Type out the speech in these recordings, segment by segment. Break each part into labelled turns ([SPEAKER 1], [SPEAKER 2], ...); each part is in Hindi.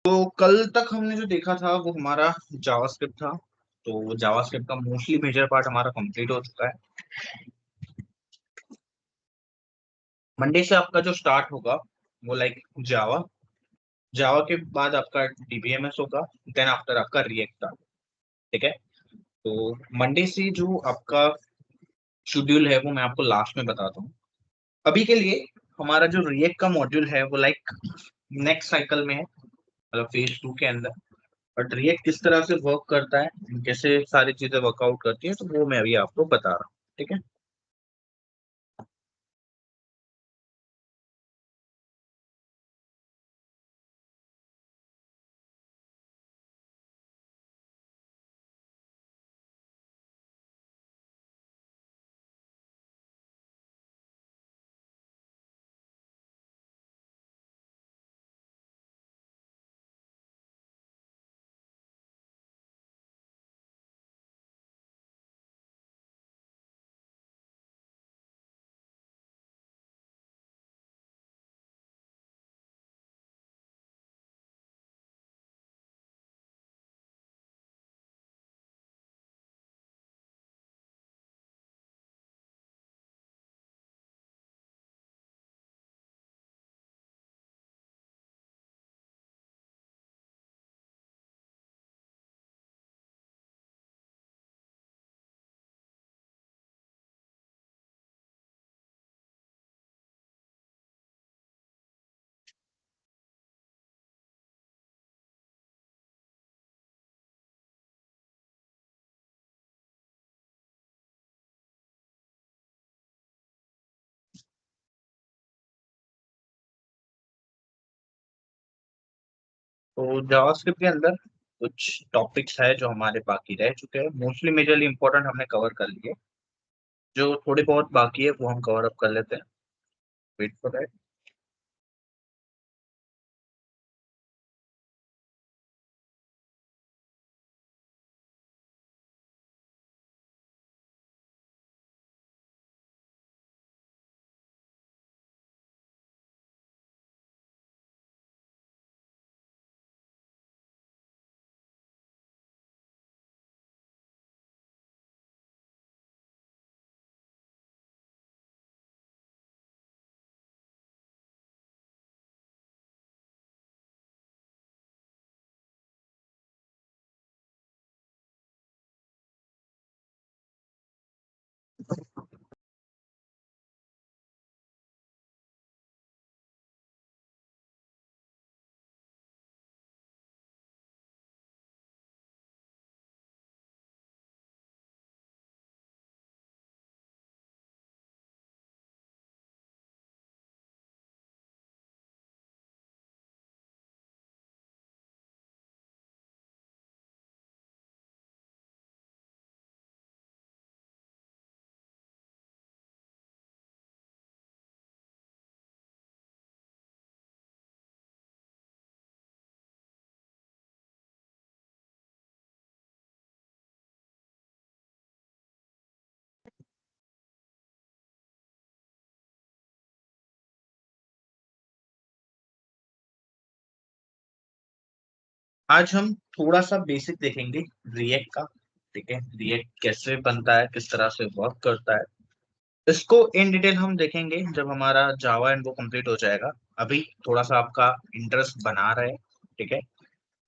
[SPEAKER 1] तो कल तक हमने जो देखा था वो हमारा जावास्क्रिप्ट था। तो जावास्क्रिप्ट का मोस्टली मेजर पार्ट हमारा कंप्लीट हो चुका है। मंडे से आपका जो स्टार्ट होगा वो लाइक जावा जावा के बाद आपका डीबीएमएस होगा। देन आफ्टर आपका रिएक्ट था। ठीक है। तो मंडे से जो आपका शेड्यूल है वो मैं आपको लास्ट में बताता हूँ। अभी के लिए हमारा जो रिएक्ट का मॉड्यूल है वो लाइक नेक्स्ट साइकिल में है, मतलब फेज 2 के अंदर। बट रिएक्ट किस तरह से वर्क करता है, कैसे सारी चीजें वर्कआउट करती है, तो वो मैं अभी आपको बता रहा हूँ। ठीक है। तो जावास्क्रिप्ट के अंदर कुछ टॉपिक्स है जो हमारे बाकी रह चुके हैं। मोस्टली मेजरली इंपॉर्टेंट हमने कवर कर लिए। जो थोड़े बहुत बाकी है वो हम कवर अप कर लेते हैं। Wait for that. आज हम थोड़ा सा बेसिक देखेंगे रिएक्ट का। ठीक है, रिएक्ट कैसे बनता है, किस तरह से वर्क करता है, इसको इन डिटेल हम देखेंगे जब हमारा जावा एंड वो कंप्लीट हो जाएगा। अभी थोड़ा सा आपका इंटरेस्ट बना रहे। ठीक है।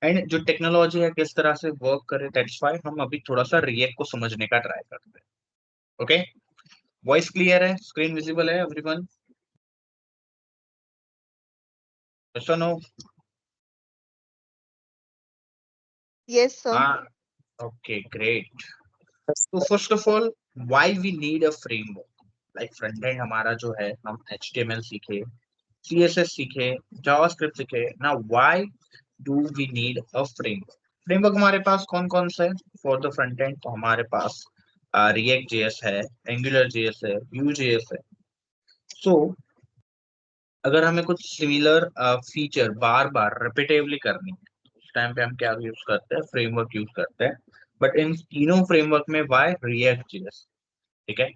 [SPEAKER 1] एंड जो टेक्नोलॉजी है किस तरह से वर्क करे, दैट्स व्हाई हम अभी थोड़ा सा रिएक्ट को समझने का ट्राई करते हैं। ओके। वॉइस क्लियर है, स्क्रीन विजिबल है एवरीवन? यस और नो?
[SPEAKER 2] Yes, sir.
[SPEAKER 1] हाँ। Okay great. तो first of all, why we need a framework. Like front end हमारा जो है, हम HTML सीखे, CSS सीखे, जावास्क्रिप्ट सीखे। ना why do we need a framework? Framework हमारे पास कौन कौन सा है फॉर द फ्रंट एंड? तो हमारे पास रिएक्ट जेएस है, एंगुलर जेएस है, व्यू जेएस है। सो अगर हमें कुछ सिमिलर फीचर बार बार रिपीटेवली करनी है, तो उस टाइम पे हम क्या यूज करते हैं? फ्रेमवर्क यूज करते हैं। बट इन तीनों फ्रेमवर्क में वाई रिएक्ट जेएस? ठीक है।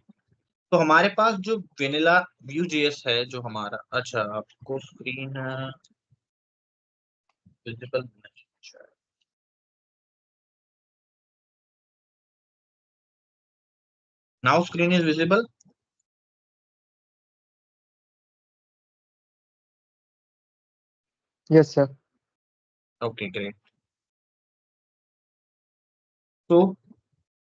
[SPEAKER 1] तो हमारे पास जो वेनिला व्यू जेएस है, जो हमारा, अच्छा आपको स्क्रीन विजिबल होना चाहिए। Now screen is visible.
[SPEAKER 2] Yes, sir.
[SPEAKER 1] Okay great. तो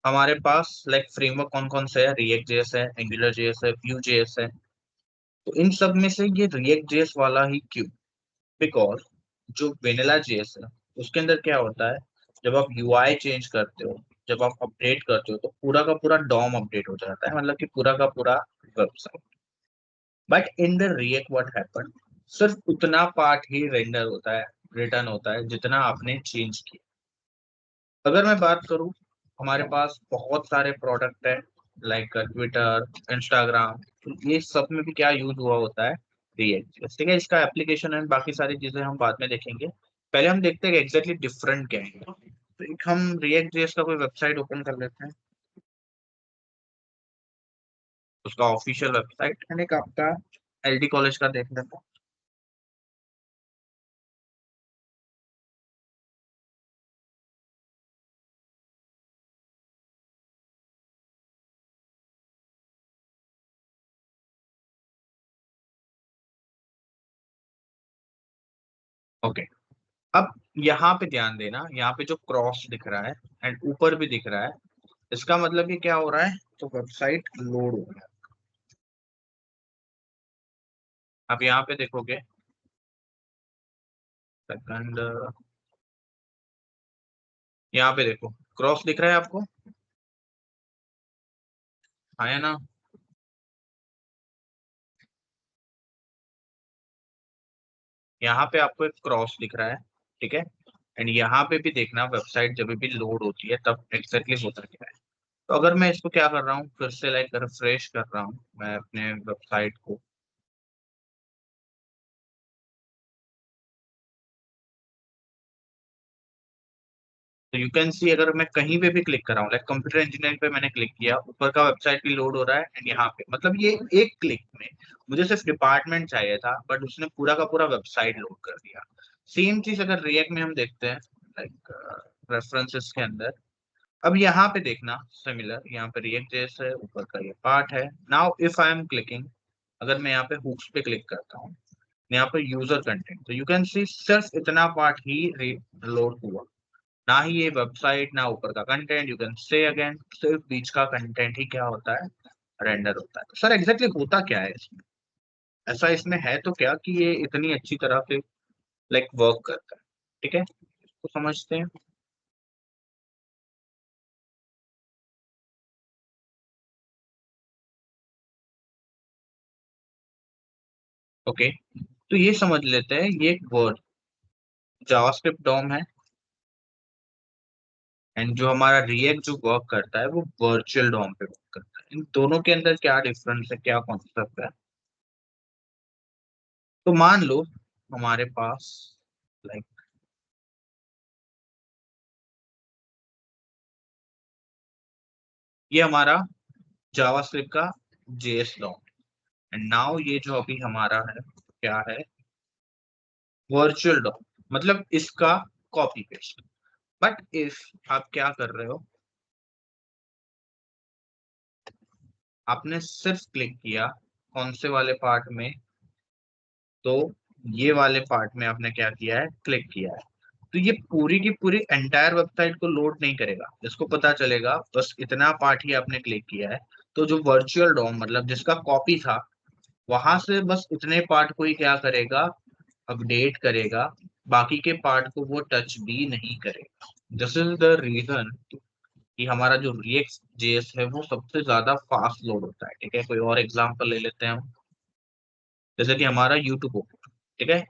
[SPEAKER 1] हमारे पास लाइक फ्रेमवर्क कौन कौन से है, रिएक्ट जेएस है, एंगुलर जेएस है, व्यू जेएस है। तो इन सब में से ये रिएक्ट जेएस वाला ही क्यों? बिकॉज जो वेनिला जेएस है उसके अंदर क्या होता है, जब आप यूआई चेंज करते हो, जब आप अपडेट करते हो तो पूरा का पूरा डॉम अपडेट हो जाता है, मतलब कि पूरा का पूरा website. But in the react what happen, सिर्फ उतना पार्ट ही रेंडर होता है, रिटर्न होता है जितना आपने चेंज किया। अगर मैं बात करूं, हमारे पास बहुत सारे प्रोडक्ट है लाइक ट्विटर, इंस्टाग्राम, तो ये सब में भी क्या यूज हुआ होता है, रिएक्ट। ठीक है, इसका एप्लीकेशन एंड बाकी सारी चीजें हम बाद में देखेंगे। पहले हम देखते हैं एग्जैक्टली डिफरेंट क्या है। तो एक हम रिएक्ट जेएस का कोई वेबसाइट ओपन कर लेते हैं, उसका ऑफिशियल वेबसाइट, एंड एक आपका एलडी कॉलेज का देख लेते हैं। ओके, अब यहाँ पे ध्यान देना, यहाँ पे जो क्रॉस दिख रहा है एंड ऊपर भी दिख रहा है, इसका मतलब ये क्या हो रहा है, तो वेबसाइट लोड हो रहा है। आप यहाँ पे देखोगे, सेकंड, यहाँ पे देखो क्रॉस दिख रहा है आपको, हाँ है ना? यहाँ पे आपको एक क्रॉस दिख रहा है, ठीक है। एंड यहाँ पे भी देखना, वेबसाइट जब भी लोड होती है तब एग्जैक्टली होता क्या है। तो अगर मैं इसको क्या कर रहा हूँ, फिर से लाइक रिफ्रेश कर रहा हूँ मैं अपने वेबसाइट को, तो यू कैन सी, अगर मैं कहीं पे भी क्लिक कर रहा हूँ, लाइक कंप्यूटर इंजीनियरिंग पे मैंने क्लिक किया, ऊपर का वेबसाइट भी लोड हो रहा है, एंड यहाँ पे मतलब ये एक क्लिक में, मुझे सिर्फ डिपार्टमेंट चाहिए था बट उसने पूरा का पूरा वेबसाइट लोड कर दिया। सेम चीज अगर रिएक्ट में हम देखते हैं, लाइक रेफरेंसेस के अंदर, अब यहाँ पे देखना सिमिलर, यहाँ पे रिएक्ट जैसे ऊपर का ये पार्ट है। Now if I am clicking, अगर मैं यहाँ पे हुक्स पे क्लिक करता हूँ, यहाँ पे यूजर कंटेंट, तो यू कैन सी सिर्फ इतना पार्ट ही लोड हुआ, ना ही ये वेबसाइट, ना ऊपर का content. You can say again, सिर्फ बीच का कंटेंट ही क्या होता है, रेंडर होता है। सर एग्जैक्टली होता क्या है इसमें, ऐसा इसमें है तो क्या कि ये इतनी अच्छी तरह से लाइक वर्क करता है? ठीक है, इसको समझते हैं। ओके, तो ये समझ लेते हैं, ये एक वर्ड जावास्क्रिप्ट डॉम है, एंड जो हमारा रिएक्ट जो वर्क करता है वो वर्चुअल डॉम पे वर्क करता है। इन दोनों के अंदर क्या डिफरेंस है, क्या कॉन्सेप्ट है? तो मान लो हमारे पास लाइक ये हमारा जावास्क्रिप्ट का जेएस डॉम, एंड नाउ ये जो अभी हमारा है क्या है, वर्चुअल डॉम, मतलब इसका कॉपी पेस्ट। बट इफ आप क्या कर रहे हो, आपने सिर्फ क्लिक किया कौन से वाले पार्ट में, तो ये वाले पार्ट में आपने क्या किया है, क्लिक किया है, तो ये पूरी की पूरी एंटायर वेबसाइट को लोड नहीं करेगा। इसको पता चलेगा बस इतना पार्ट ही आपने क्लिक किया है, तो जो वर्चुअल डॉम मतलब जिसका कॉपी था, वहां से बस इतने पार्ट को ही क्या करेगा, अपडेट करेगा, बाकी के पार्ट को वो टच भी नहीं करेगा। दिस इज द रीजन कि हमारा जो रिएक्ट जेएस है वो सबसे ज्यादा फास्ट लोड होता है। ठीक है, कोई और एग्जांपल ले लेते हैं हम, जैसे कि हमारा यूट्यूब, ठीक है,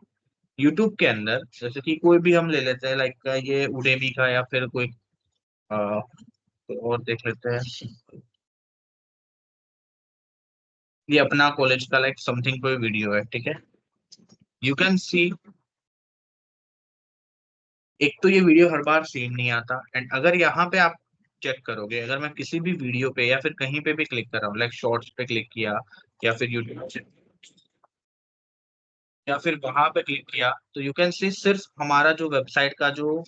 [SPEAKER 1] यूट्यूब के अंदर जैसे कि कोई भी हम ले लेते हैं लाइक ये उडेमी का, या फिर कोई कोई और देख लेते हैं, ये अपना कॉलेज का लाइक समथिंग कोई वीडियो है, ठीक है। यू कैन सी, एक तो ये वीडियो हर बार सेम नहीं आता, एंड अगर यहाँ पे आप चेक करोगे, अगर मैं किसी भी वीडियो पे या फिर कहीं पे भी क्लिक कर रहा हूँ, लाइक शॉर्ट्स पे क्लिक किया या फिर यूट्यूब, या फिर वहां पे क्लिक किया तो यू कैन सी सिर्फ हमारा जो वेबसाइट का जो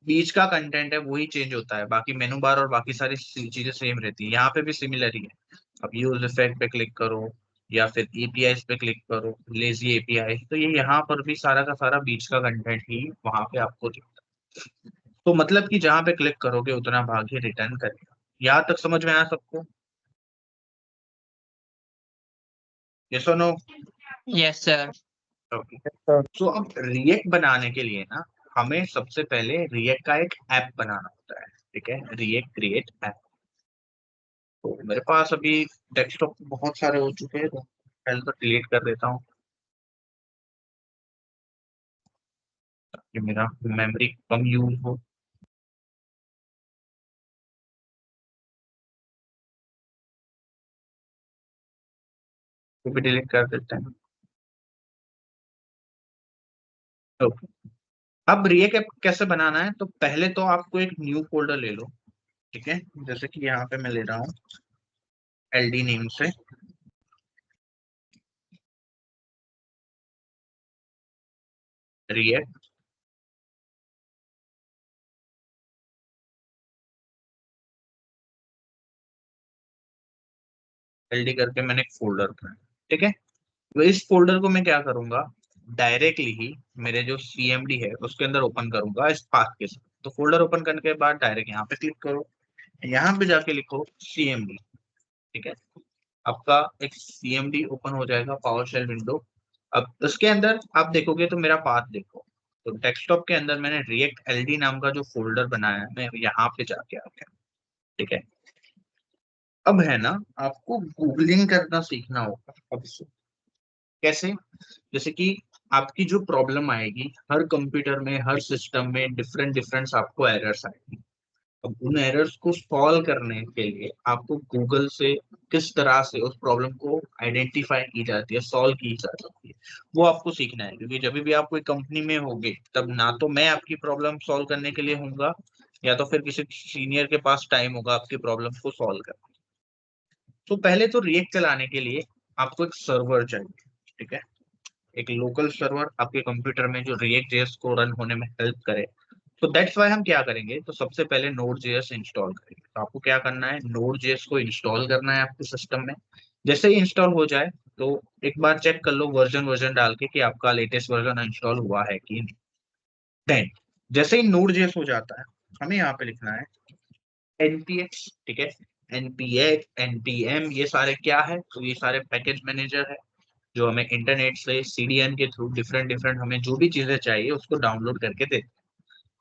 [SPEAKER 1] बीच का कंटेंट है वही चेंज होता है, बाकी मेनू बार और बाकी सारी चीजें सेम रहती है। यहाँ पे भी सिमिलर ही है। अब यूज इफेक्ट पे क्लिक करो या फिर एपीआई पे क्लिक करो, लेजी एपीआई, तो ये यहाँ पर भी सारा का सारा बीच का कंटेंट ही वहां पे आपको दिखता है। तो मतलब कि जहाँ पे क्लिक करोगे उतना भाग ही रिटर्न करेगा। यहाँ तक समझ में आया सबको? यस और नो?
[SPEAKER 3] Yes sir.
[SPEAKER 1] ओके। तो अब रिएक्ट बनाने के लिए ना हमें सबसे पहले रिएक्ट का एक ऐप बनाना होता है। ठीक है, रिएक्ट क्रिएट ऐप। तो मेरे पास अभी डेस्कटॉप बहुत सारे हो चुके हैं, तो पहले तो डिलीट कर देता हूँ ताकि मेरा मेमोरी कम यूज हो। तो भी डिलीट कर देते हैं। ओके। अब रिएक्ट ऐप कैसे बनाना है, तो पहले तो आपको एक न्यू फोल्डर ले लो। ठीक है, जैसे कि यहाँ पे मैं ले रहा हूँ एलडी नेम से रिएक्ट। एलडी करके मैंने एक फोल्डर बनाया। ठीक है, तो इस फोल्डर को मैं क्या करूंगा, डायरेक्टली ही मेरे जो सीएमडी है उसके अंदर ओपन करूंगा इस पाथ के साथ। तो फोल्डर ओपन करने के बाद डायरेक्ट यहाँ पे क्लिक करो, यहाँ पे जाके लिखो सीएमडी। ठीक है, आपका एक सीएमडी ओपन हो जाएगा, पावर शेल विंडो। अब उसके अंदर आप देखोगे तो मेरा पाथ देखो, तो डेस्कटॉप के अंदर मैंने रिएक्ट एलडी नाम का जो फोल्डर बनाया है मैं यहाँ पे जाके आ गया। ठीक है, अब है ना आपको गूगलिंग करना सीखना होगा अब से। कैसे? जैसे कि आपकी जो प्रॉब्लम आएगी हर कंप्यूटर में हर सिस्टम में डिफरेंट डिफरेंट आपको एरर्स आएगी। अब उन एरर्स को सॉल्व करने के लिए आपको गूगल से किस तरह से उस प्रॉब्लम को आइडेंटिफाई की जाती है, सॉल्व की जा सकती है, वो आपको सीखना है। क्योंकि जब भी आप कोई कंपनी में होगे तब ना तो मैं आपकी प्रॉब्लम सॉल्व करने के लिए होऊंगा, या तो फिर किसी सीनियर के पास टाइम होगा आपकी प्रॉब्लम को सॉल्व करने। तो पहले तो रिएक्ट चलाने के लिए आपको एक सर्वर चाहिए। ठीक है, एक लोकल सर्वर आपके कंप्यूटर में जो रिएक्ट जेएस को रन होने में हेल्प करे। तो दैट्स वाई हम क्या करेंगे, तो सबसे पहले नोड जेएस इंस्टॉल करेंगे। तो आपको क्या करना है, नोड जेएस को इंस्टॉल करना है आपके सिस्टम में। जैसे ही इंस्टॉल हो जाए तो एक बार चेक कर लो वर्जन वर्जन डाल के कि आपका लेटेस्ट वर्जन इंस्टॉल हुआ है कि नहीं। देन जैसे ही नोड जेएस हो जाता है हमें यहाँ पे लिखना है npx। ठीक है, npx npm ये सारे क्या है, तो ये सारे पैकेज मैनेजर है जो हमें इंटरनेट से सीडीएन के थ्रू डिफरेंट डिफरेंट हमें जो भी चीजें चाहिए उसको डाउनलोड करके दे।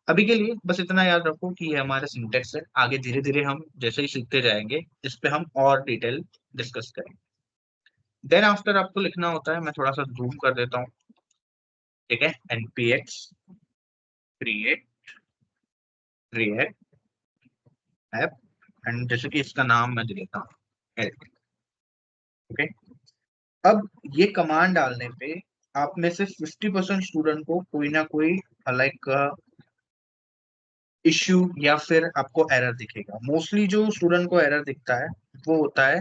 [SPEAKER 1] अभी के लिए बस इतना याद रखो कि ये हमारा सिंटेक्स है, आगे धीरे धीरे हम जैसे ही सीखते जाएंगे इस पे हम और डिटेल डिस्कस करेंगे। देन आफ्टर आपको लिखना होता है, मैं थोड़ा सा जूम कर देता हूँ। ठीक है, npx create react app, and जैसे कि इसका नाम मैं दे देता हूँ हेल्प। ओके, अब ये कमांड डालने पे आप में से 50% स्टूडेंट को कोई ना कोई लाइक इश्यू या फिर आपको एरर दिखेगा। मोस्टली जो स्टूडेंट को एरर दिखता है वो होता है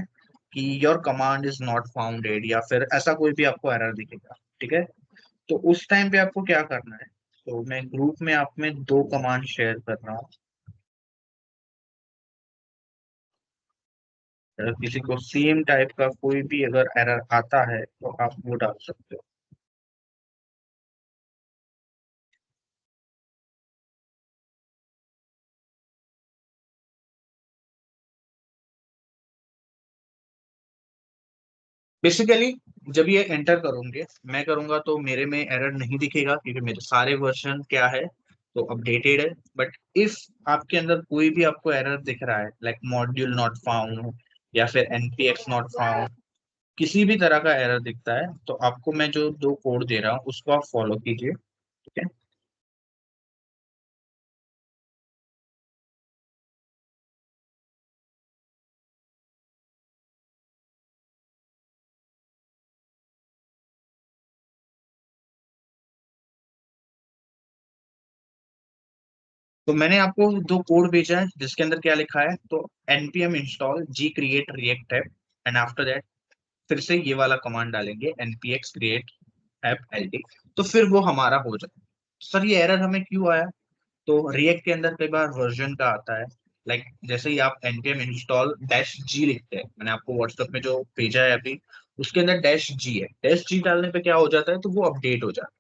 [SPEAKER 1] कि your command is not founded, या फिर ऐसा कोई भी आपको एरर दिखेगा। ठीक है, तो उस टाइम पे आपको क्या करना है, तो मैं ग्रुप में आप में दो कमांड शेयर कर रहा हूँ। अगर किसी को सेम टाइप का कोई भी अगर एरर आता है तो आप वो डाल सकते हो। बेसिकली जब ये एंटर करोगे मैं करूंगा तो मेरे में एरर नहीं दिखेगा क्योंकि मेरे सारे वर्जन क्या है, तो अपडेटेड है। बट इफ आपके अंदर कोई भी आपको एरर दिख रहा है लाइक मॉड्यूल नॉट फाउंड या फिर npx नॉट फाउंड, किसी भी तरह का एरर दिखता है तो आपको मैं जो दो कोड दे रहा हूँ उसको आप फॉलो कीजिए। ठीक है, तो मैंने आपको दो कोड भेजा है जिसके अंदर क्या लिखा है, तो npm install g create react app, and after that फिर से ये वाला कमांड डालेंगे npx क्रिएट ऐप एलडी, तो फिर वो हमारा हो जाए। सर ये एरर हमें क्यों आया? तो रिएक्ट के अंदर कई बार वर्जन का आता है। लाइक जैसे ही आप npm इंस्टॉल डैश जी लिखते हैं, मैंने आपको व्हाट्सएप में जो भेजा है अभी, उसके अंदर डैश जी है, डैश जी डालने पे क्या हो जाता है, तो वो अपडेट हो जाता है।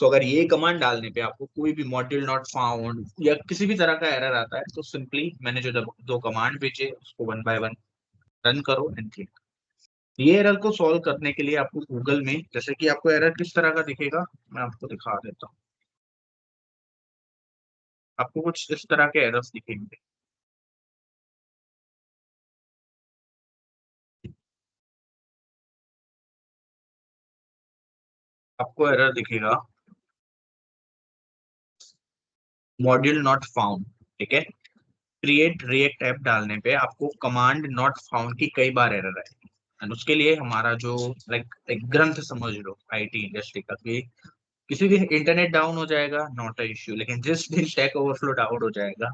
[SPEAKER 1] तो अगर ये कमांड डालने पे आपको कोई भी मॉड्यूल नॉट फाउंड या किसी भी तरह का एरर आता है, तो सिंपली मैंने जो दो कमांड भेजे उसको वन बाय वन रन करो एंड क्लिक। ये एरर को सॉल्व करने के लिए आपको गूगल में, जैसे कि आपको एरर किस तरह का दिखेगा, मैं आपको दिखा देता हूँ। आपको कुछ इस तरह के एरर्स दिखेंगे। आपको एरर दिखेगा मॉड्यूल नॉट फाउंड, ठीक है। क्रिएट रिएक्ट ऐप डालने पे आपको कमांड नॉट फाउंड की कई बार एरर आएगी। एंड उसके लिए हमारा जो लाइक एक ग्रंथ समझ लो आईटी इंडस्ट्री का, कि किसी दिन इंटरनेट डाउन हो जाएगा, नॉट अ इश्यू, लेकिन जिस दिन स्टैक ओवरफ्लो डाउन हो जाएगा,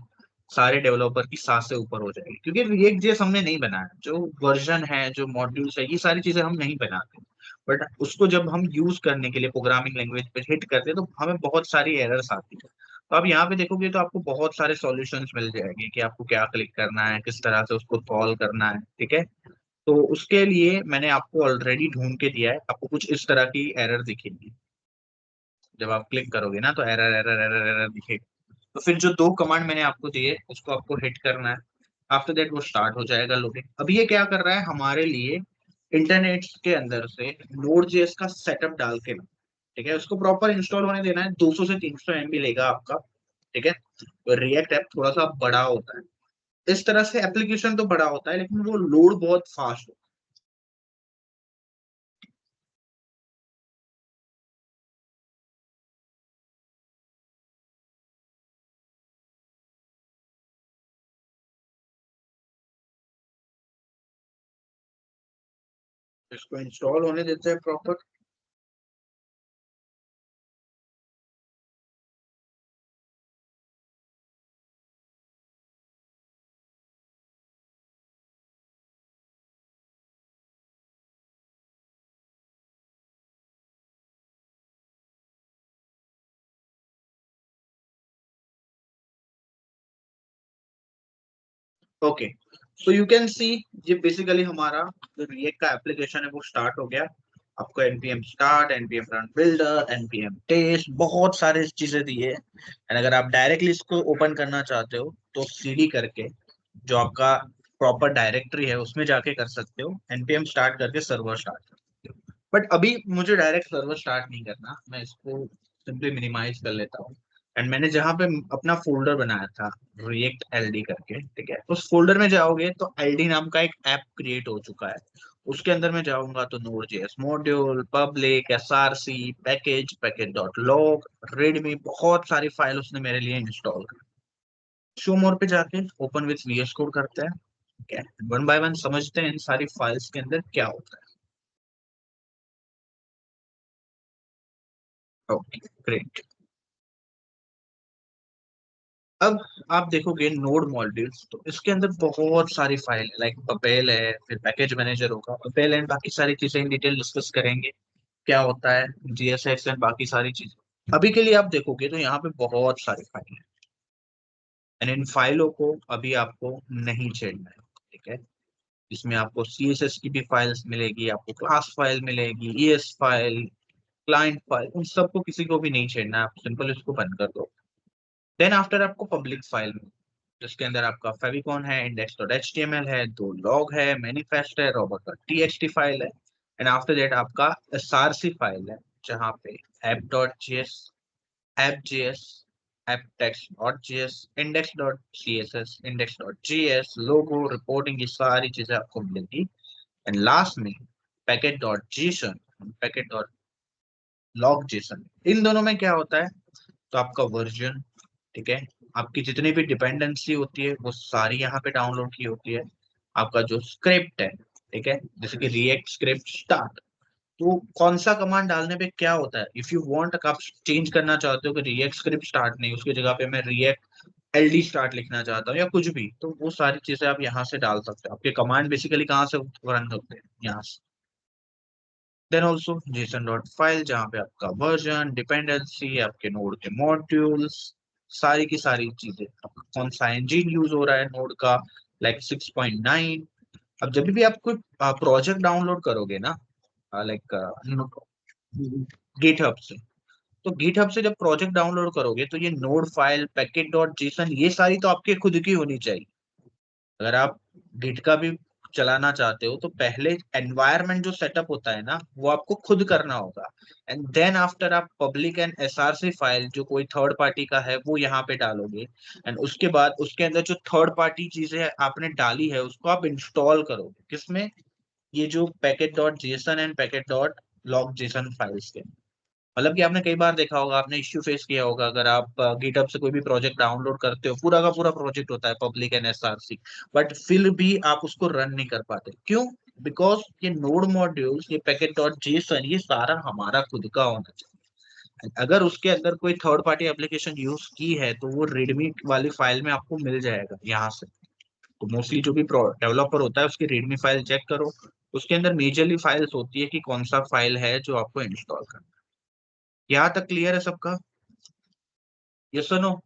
[SPEAKER 1] सारे डेवलपर की सांसें ऊपर हो जाएगी, क्योंकि रिएक्ट जेएस हमने नहीं बनाया, जो वर्जन है, जो मॉड्यूल्स है, ये सारी चीजें हम नहीं बनाते। बट उसको जब हम यूज करने के लिए प्रोग्रामिंग लैंग्वेज पे हिट करते हैं, तो हमें बहुत सारी एरर्स आती है। तो आप यहाँ पे देखोगे तो आपको बहुत सारे सॉल्यूशंस मिल जाएंगे कि आपको क्या क्लिक करना है, किस तरह से उसको सॉल्व करना है, ठीक है। तो उसके लिए मैंने आपको ऑलरेडी ढूंढ के दिया है, आपको कुछ इस तरह की एरर दिखेगी। जब आप क्लिक करोगे ना, तो एरर एरर एरर एरर दिखेगा। तो फिर जो दो कमांड मैंने आपको दिए उसको आपको हिट करना है। आफ्टर दैट वो स्टार्ट हो जाएगा लोडिंग। अभी ये क्या कर रहा है हमारे लिए, इंटरनेट के अंदर से नोड जेएस का सेटअप डाल के, ठीक है, उसको प्रॉपर इंस्टॉल होने देना है। 200 से 300 MB लेगा आपका, ठीक है। तो रिएक्ट ऐप थोड़ा सा बड़ा होता है, इस तरह से एप्लीकेशन तो बड़ा होता है, लेकिन वो लोड बहुत फास्ट होता है। इसको इंस्टॉल होने देते हैं proper. Okay, so you can सी, ये बेसिकली हमारा जो रिएक्ट का एप्लीकेशन है वो स्टार्ट हो गया। आपको npm start, npm run builder, npm test, बहुत सारे चीजें दी है। एंड अगर आप डायरेक्टली इसको ओपन करना चाहते हो, तो सीडी करके जो आपका प्रॉपर डायरेक्टरी है उसमें जाके कर सकते हो, npm स्टार्ट करके सर्वर स्टार्ट कर सकते हो। बट अभी मुझे डायरेक्ट सर्वर स्टार्ट नहीं करना, मैं इसको सिंपली मिनिमाइज कर लेता हूँ। एंड मैंने जहाँ पे अपना फोल्डर बनाया था रिएक्ट एलडी करके, ठीक है, उस फोल्डर में जाओगे तो एलडी नाम का एक ऐप क्रिएट हो चुका है। उसके अंदर मैं जाऊंगा तो node JS module, public, SRC, package, package dot log, Redmi, बहुत सारी फाइल उसने मेरे लिए इंस्टॉल कर। शो मोर पे जाके ओपन विथ वीएस कोड करते हैं, ठीक है। वन बाय वन समझते हैं इन सारी फाइल्स के अंदर क्या होता है। Okay, great. अब आप देखोगे नोड मॉड्यूल्स, तो इसके अंदर बहुत सारी फाइल है, लाइक पपेल है, फिर पैकेज मैनेजर होगा, पपेल एंड बाकी सारी चीजें इन डिटेल डिस्कस करेंगे क्या होता है, जीएसएक्स एंड बाकी सारी चीजें। अभी के लिए आप देखोगे तो यहाँ पे बहुत सारी फाइल है, एंड इन फाइलों को अभी आपको नहीं छेड़ना है, ठीक है। इसमें आपको सीएसएस की भी फाइल्स मिलेगी, आपको क्लास फाइल मिलेगी, ईएस फाइल, क्लाइंट फाइल, उन सबको किसी को भी नहीं छेड़ना है, आप सिंपल इसको बंद कर दो। देन आफ्टर आपको पब्लिक फाइल, जिसके अंदर आपका फेविकॉन है, index.html है, दो लॉग है, मैनिफेस्ट है, रोबोट का txt फाइल है। एंड आफ्टर दैट आपका src फाइल है, जहाँ पे app.js, app.js, apptext.js, index.css, index.js, लोगो, रिपोर्टिंग, ये सारी चीजें आपको मिलेगी। एंड लास्ट में पैकेट.json, पैकेट.log.json, इन दोनों में क्या होता है, तो आपका वर्जन, ठीक है, आपकी जितनी भी डिपेंडेंसी होती है वो सारी यहाँ पे डाउनलोड की होती है। आपका जो स्क्रिप्ट है, ठीक है, जैसे कि रिएक्ट स्क्रिप्ट स्टार्ट, तो कौन सा कमांड डालने पे क्या होता है, इफ यू वांट, आप चेंज करना चाहते हो कि रिएक्ट स्क्रिप्ट स्टार्ट नहीं, उसकी जगह पे मैं रिएक्ट एलडी स्टार्ट लिखना चाहता हूँ या कुछ भी, तो वो सारी चीजें आप यहाँ से डाल सकते हो। आपके कमांड बेसिकली कहाँ से रन होते हैं, यहाँ से। Then also JSON dot file, जहाँ पे आपका वर्जन, डिपेंडेंसी, आपके नोड के मॉड्यूल्स, सारी की सारी चीजें, आपका कौन सा इंजन यूज हो रहा है नोड का, लाइक 6.9। अब जब भी आप कोई प्रोजेक्ट डाउनलोड करोगे ना, लाइक गिटहब से, तो गिटहब से जब प्रोजेक्ट डाउनलोड करोगे तो ये node file, packet dot JSON, ये सारी तो आपके खुद की होनी चाहिए। अगर आप गिट का भी चलाना चाहते हो तो पहले एनवायरनमेंट जो सेटअप होता है ना, वो आपको खुद करना होगा। एंड देन आफ्टर आप पब्लिक एंड एसआरसी फाइल जो कोई थर्ड पार्टी का है वो यहाँ पे डालोगे। एंड उसके बाद उसके अंदर जो थर्ड पार्टी चीजें आपने डाली है उसको आप इंस्टॉल करोगे, किसमें, ये जो packet dot JSON end packet dot log Jason files के। मतलब कि आपने कई बार देखा होगा, आपने इश्यू फेस किया होगा, अगर आप गिटहब से कोई भी प्रोजेक्ट डाउनलोड करते हो, पूरा का पूरा प्रोजेक्ट होता है पब्लिक एंड एसआरसी, बट फिर भी आप उसको रन नहीं कर पाते, क्यों? बिकॉज ये नोड मॉड्यूल्स, ये पैकेट डॉट जेसन, ये सारा हमारा खुद का होना चाहिए। अगर उसके अंदर कोई थर्ड पार्टी एप्लीकेशन यूज की है तो वो रेडमी वाली फाइल में आपको मिल जाएगा यहाँ से। तो मोस्टली जो भी डेवलपर होता है उसकी रेडमी फाइल चेक करो, उसके अंदर मेजरली फाइल्स होती है कि कौन सा फाइल है जो आपको इंस्टॉल करना। यहाँ तक क्लियर है सबका? यस और no?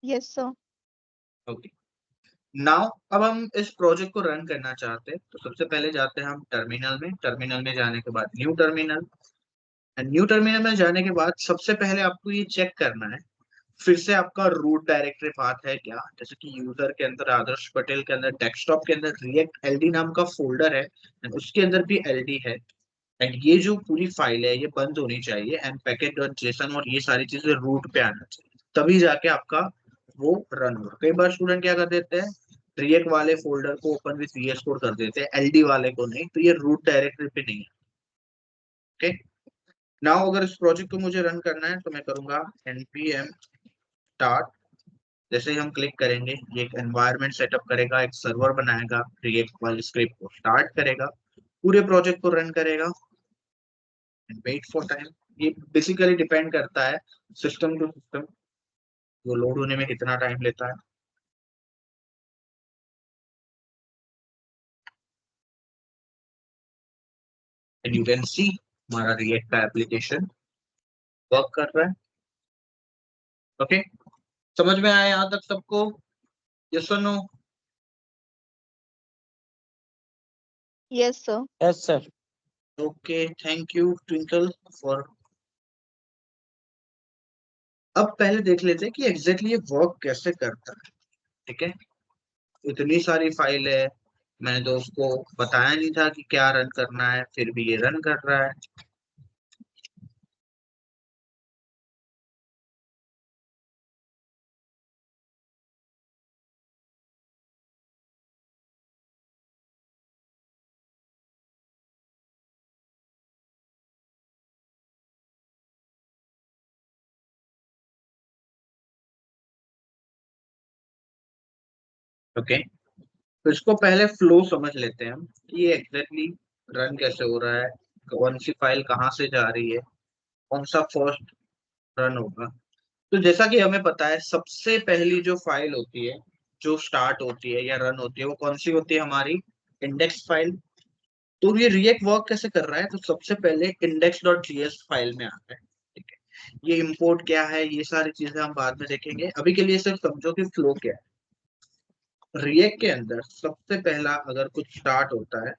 [SPEAKER 2] Yes, sir.
[SPEAKER 1] Okay. Now अब हम इस प्रोजेक्ट को रन करना चाहते हैं तो सबसे पहले जाते हैं हम टर्मिनल में। टर्मिनल में जाने के बाद new terminal, and new terminal में जाने के बाद सबसे पहले आपको ये चेक करना है फिर से आपका रूट डायरेक्टरी पाथ है क्या। जैसे कि यूजर के अंदर, आदर्श पटेल के अंदर, डेस्कटॉप के अंदर रिएक्ट एलडी नाम का फोल्डर है, एंड उसके अंदर भी एलडी है। एंड ये जो पूरी फाइल है ये बंद होनी चाहिए, एंड पैकेट डॉट जेसन और ये सारी चीजें रूट पे आना चाहिए, तभी जाके आपका वो रन होगा। कई बार स्टूडेंट क्या कर देते हैं, रिएक्ट वाले फोल्डर को ओपन विथ वीएस कोड कर देते हैं, एलडी वाले को नहीं, तो ये रूट डायरेक्टरी पे नहीं है। ओके। नाउ अगर इस प्रोजेक्ट को मुझे रन करना है तो मैं करूंगा npm start। जैसे ही हम क्लिक करेंगे ये एक एनवायरनमेंट सेटअप करेगा, एक सर्वर बनाएगा, रिएक्ट वाली स्क्रिप्ट को स्टार्ट करेगा, पूरे प्रोजेक्ट को रन करेगा, वेट फॉर टाइम। ये बेसिकली डिपेंड करता है सिस्टम टू सिस्टम, वो लोड होने में कितना टाइम लेता है। एंड यू कैन सी हमारा रिएक्ट का एप्लीकेशन वर्क कर रहा है। ओके, समझ में आया यहाँ तक सबको? यस और no?
[SPEAKER 2] Yes, sir.
[SPEAKER 3] Yes, sir.
[SPEAKER 1] Okay, thank you Twinkle for. अब पहले देख लेते हैं कि एग्जैक्टली ये वर्क कैसे करता है। ठीक है, इतनी सारी फाइल है, मैंने तो उसको बताया नहीं था कि क्या रन करना है, फिर भी ये रन कर रहा है। ओके, तो इसको पहले फ्लो समझ लेते हैं हम कि ये एग्जैक्टली रन कैसे हो रहा है, कौन सी फाइल कहाँ से जा रही है, कौन सा फर्स्ट रन होगा। तो जैसा कि हमें पता है सबसे पहली जो फाइल होती है जो स्टार्ट होती है या रन होती है वो कौन सी होती है, हमारी इंडेक्स फाइल। तो ये रिएक्ट वर्क कैसे कर रहा है, तो सबसे पहले index.js फाइल में आता है। ठीक है, ये इंपोर्ट क्या है, ये सारी चीजें हम बाद में देखेंगे, अभी के लिए सिर्फ समझो कि फ्लो क्या है। रिएक्ट के अंदर सबसे पहला अगर कुछ स्टार्ट होता है,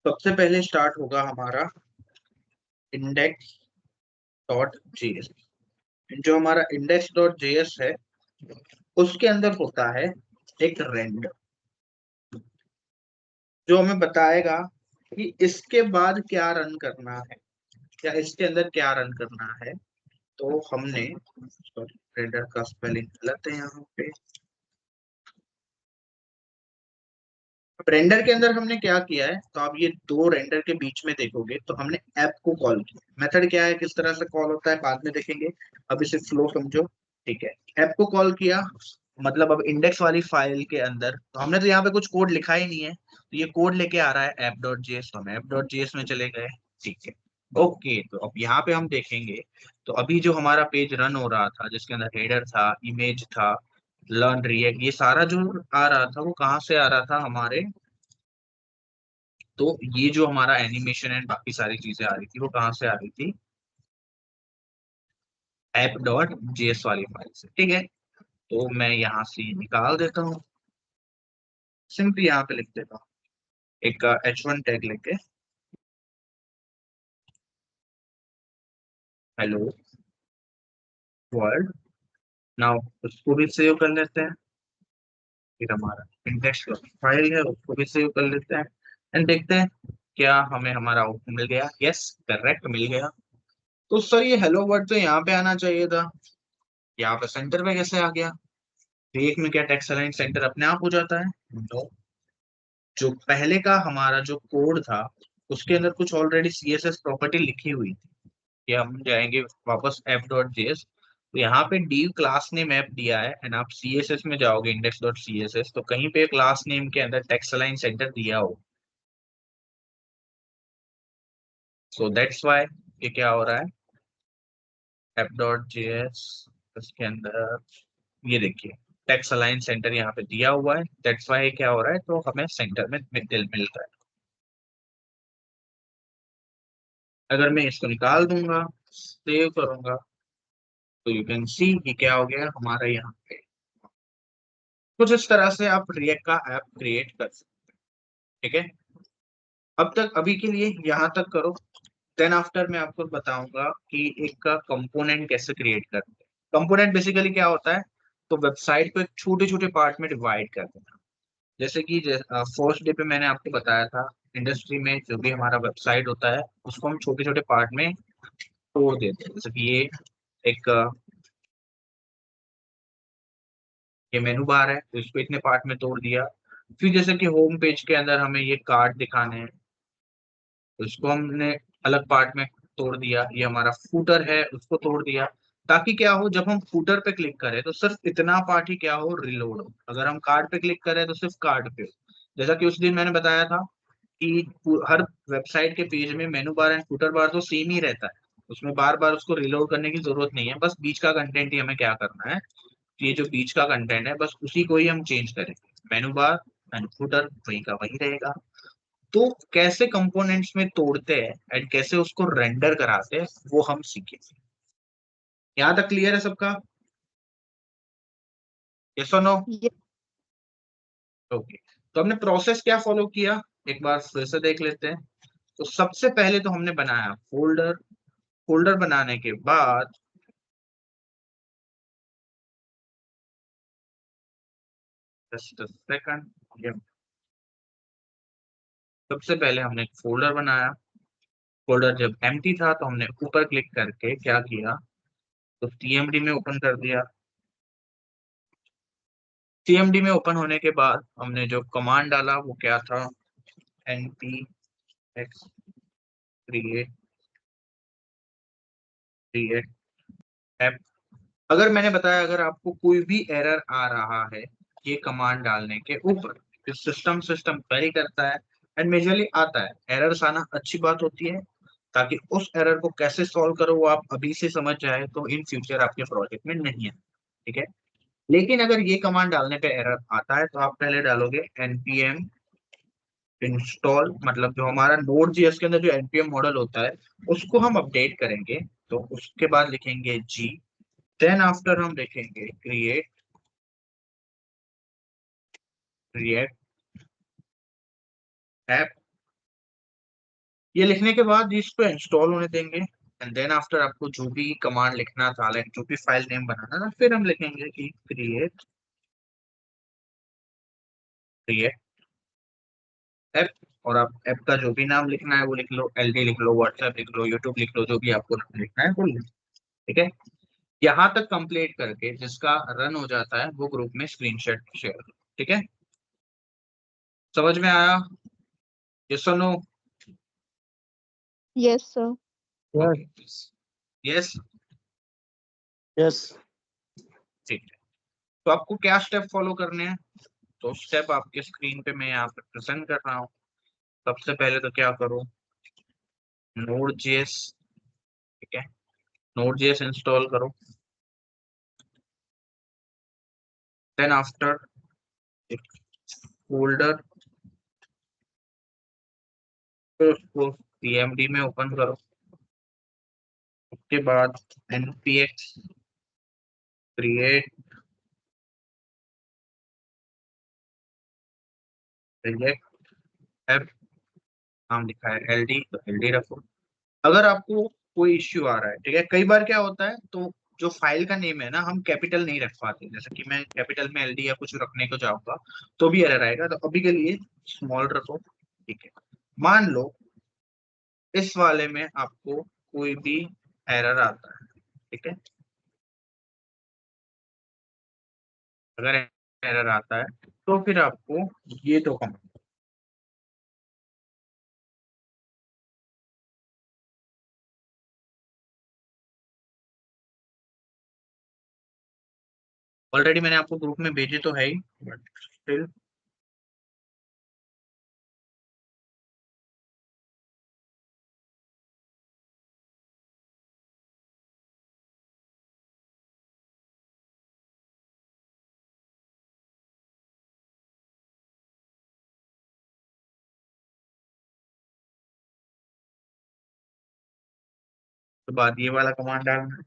[SPEAKER 1] सबसे पहले स्टार्ट होगा हमारा index.js। जो हमारा index.js है उसके अंदर होता है एक रेंडर, जो हमें बताएगा कि इसके बाद क्या रन करना है या इसके अंदर क्या रन करना है। तो हमने, सॉरी रेंडर का स्पेलिंग गलत है यहाँ पे। रेंडर के अंदर हमने क्या किया है, तो आप ये दो रेंडर के बीच में देखोगे तो हमने ऐप को कॉल किया। मेथड क्या है, किस तरह से कॉल होता है बाद में देखेंगे, अब इसे फ्लो समझो। ठीक है, ऐप को कॉल किया, मतलब अब इंडेक्स वाली फाइल के अंदर, तो हमने तो यहाँ पे कुछ कोड लिखा ही नहीं है, तो ये कोड लेके आ रहा है app.js, तो हम app.js में चले गए। ठीक है, ओके, तो अब यहाँ पे हम देखेंगे। तो अभी जो हमारा पेज रन हो रहा था, जिसके अंदर हेडर था, इमेज था, लर्न रिएक्ट, ये सारा जो आ रहा था वो कहाँ से आ रहा था हमारे। तो ये जो हमारा एनिमेशन एंड बाकी सारी चीजें आ रही थी वो कहाँ से आ रही थी, app.js वाली फाइल से। ठीक है, तो मैं यहाँ से निकाल देता हूँ, सिंपली यहाँ पे लिख देता हूँ एक h1 टैग लेके, हेलो वर्ल्ड। नाउ उसको भी सेव कर लेते हैं, फिर हमारा इंडेक्स फाइल है उसको भी सेव कर लेते हैं, एंड देखते हैं क्या हमें हमारा आउटपुट मिल गया। यस, करेक्ट मिल गया। तो सर ये हेलो वर्ड तो यहाँ पे आना चाहिए था, यहाँ पे सेंटर पे कैसे आ गया? एक में क्या टेक्स्ट अलाइन सेंटर अपने आप हो जाता है? नो, जो पहले का हमारा जो कोड था उसके अंदर कुछ ऑलरेडी सीएसएस प्रॉपर्टी लिखी हुई थी। कि हम जाएंगे वापस f.js, तो यहाँ पे div क्लास नेम ऐप दिया है, एंड आप css में जाओगे index.css, तो कहीं पे क्लास नेम के अंदर टेक्स्ट अलाइन सेंटर दिया हो। सो दैट्स व्हाई ये क्या हो रहा है, f.js इसके अंदर ये देखिए टेक्स्ट अलाइन सेंटर यहाँ पे दिया हुआ है, दैट्स व्हाई क्या हो रहा है, तो हमें सेंटर में मिल रहा है। अगर मैं इसको निकाल दूंगा, सेव करूंगा, तो यू कैन सी कि क्या हो गया हमारा यहाँ पे। कुछ इस तरह से आप रिएक्ट का ऐप क्रिएट कर सकते हैं। ठीक है, अब तक अभी के लिए यहाँ तक करो, देन आफ्टर मैं आपको बताऊंगा कि एक का कंपोनेंट कैसे क्रिएट करते हैं। कंपोनेंट बेसिकली क्या होता है, तो वेबसाइट को एक छोटे छोटे पार्ट में डिवाइड कर देना। जैसे कि फर्स्ट डे पे मैंने आपको बताया था, इंडस्ट्री में जो भी हमारा वेबसाइट होता है उसको हम छोटे छोटे पार्ट में तोड़ देते हैं। जैसे कि एक ये मेनू बार है, तो इसको इतने पार्ट में तोड़ दिया। फिर जैसे कि होम पेज के अंदर हमें ये कार्ड दिखाने हैं, तो इसको हमने अलग पार्ट में तोड़ दिया। ये हमारा फूटर है, उसको तोड़ दिया, ताकि क्या हो जब हम फूटर पे क्लिक करें तो सिर्फ इतना पार्ट ही क्या हो, रिलोड हो। अगर हम कार्ड पे क्लिक करें तो सिर्फ कार्ड पे हो। जैसा कि उस दिन मैंने बताया था कि हर वेबसाइट के पेज में मेनू बार एंड फूटर बार तो सेम ही रहता है, उसमें बार बार उसको रिलोड करने की जरूरत नहीं है। बस बीच का कंटेंट ही हमें क्या करना है, ये जो बीच का कंटेंट है बस उसी को ही हम चेंज करेंगे। मेनू बार एंड फूटर वही का वही रहेगा। तो कैसे कंपोनेंट्स में तोड़ते हैं एंड कैसे उसको रेंडर कराते हैं वो हम सीखेंगे। यहाँ तक क्लियर है सबका? यस और नो?
[SPEAKER 2] Yes,
[SPEAKER 1] ओके, तो हमने प्रोसेस क्या फॉलो किया, एक बार फिर से देख लेते हैं। तो सबसे पहले तो हमने बनाया फोल्डर, फोल्डर बनाने के बाद जस्ट सेकंड, सबसे पहले हमने एक फोल्डर बनाया। फोल्डर जब एम्प्टी था तो हमने ऊपर क्लिक करके क्या किया, तो सीएमडी में ओपन कर दिया। सीएमडी में ओपन होने के बाद हमने जो कमांड डाला वो क्या था, npx create create app। अगर मैंने बताया अगर आपको कोई भी एरर आ रहा है ये कमांड डालने के ऊपर, जो सिस्टम सिस्टम क्वेरी करता है एंड मेजरली आता है, एरर्स आना अच्छी बात होती है, ताकि उस एरर को कैसे सॉल्व करो वो आप अभी से समझ जाए तो इन फ्यूचर आपके प्रोजेक्ट में नहीं है। ठीक है, लेकिन अगर ये कमांड डालने पे एरर आता है तो आप पहले डालोगे npm इंस्टॉल, मतलब जो हमारा नोड जीएस के अंदर जो npm मॉडल होता है उसको हम अपडेट करेंगे। तो उसके बाद लिखेंगे जी, देन आफ्टर हम लिखेंगे क्रिएट रिएक्ट ऐप। ये लिखने के बाद इसको इंस्टॉल होने देंगे, एंड देन आफ्टर आपको जो भी कमांड लिखना था, लाइक जो भी फाइल नेम बनाना था, फिर हम लिखेंगे कि क्रिएट रिएक्ट ऐप। और आप ऐप का जो भी नाम लिखना है वो लिख लो, एलडी लिख लो, व्हाट्सएप लिख लो, यूट्यूब लिख लो, जो भी आपको नाम लिखना है वो लिख लो। ठीक है, यहाँ तक कंप्लीट करके जिसका रन हो जाता है वो ग्रुप में स्क्रीनशॉट शेयर करो। ठीक है, समझ में आया? ये सुनो।
[SPEAKER 2] yes, sir.
[SPEAKER 1] Okay, yes,
[SPEAKER 3] yes.
[SPEAKER 1] ठीक है। तो आपको क्या स्टेप फॉलो करने हैं, तो स्टेप आपके स्क्रीन पे मैं यहाँ पे प्रेजेंट कर रहा हूँ। सबसे पहले तो क्या करो, Node.js, ठीक है, Node.js इंस्टॉल करो। देन आफ्टर एक फोल्डर, फिर उसको cmd में ओपन करो। उसके बाद npx create react app, नाम लिखा है ld, तो ld रखो। अगर आपको कोई इश्यू आ रहा है, ठीक है, कई बार क्या होता है, तो जो फाइल का नेम है ना, हम कैपिटल नहीं रख पाते, जैसे कि मैं कैपिटल में एलडी या कुछ रखने को जाऊंगा तो भी एरर आएगा, तो अभी के लिए स्मॉल रखो, ठीक है। मान लो इस वाले में आपको कोई भी एरर आता है, ठीक है, अगर एरर आता है तो फिर आपको ये तो कम, ऑलरेडी मैंने आपको ग्रुप में भेजे तो है ही, बट स्टिल तो बाद ये वाला कमांड डालना है।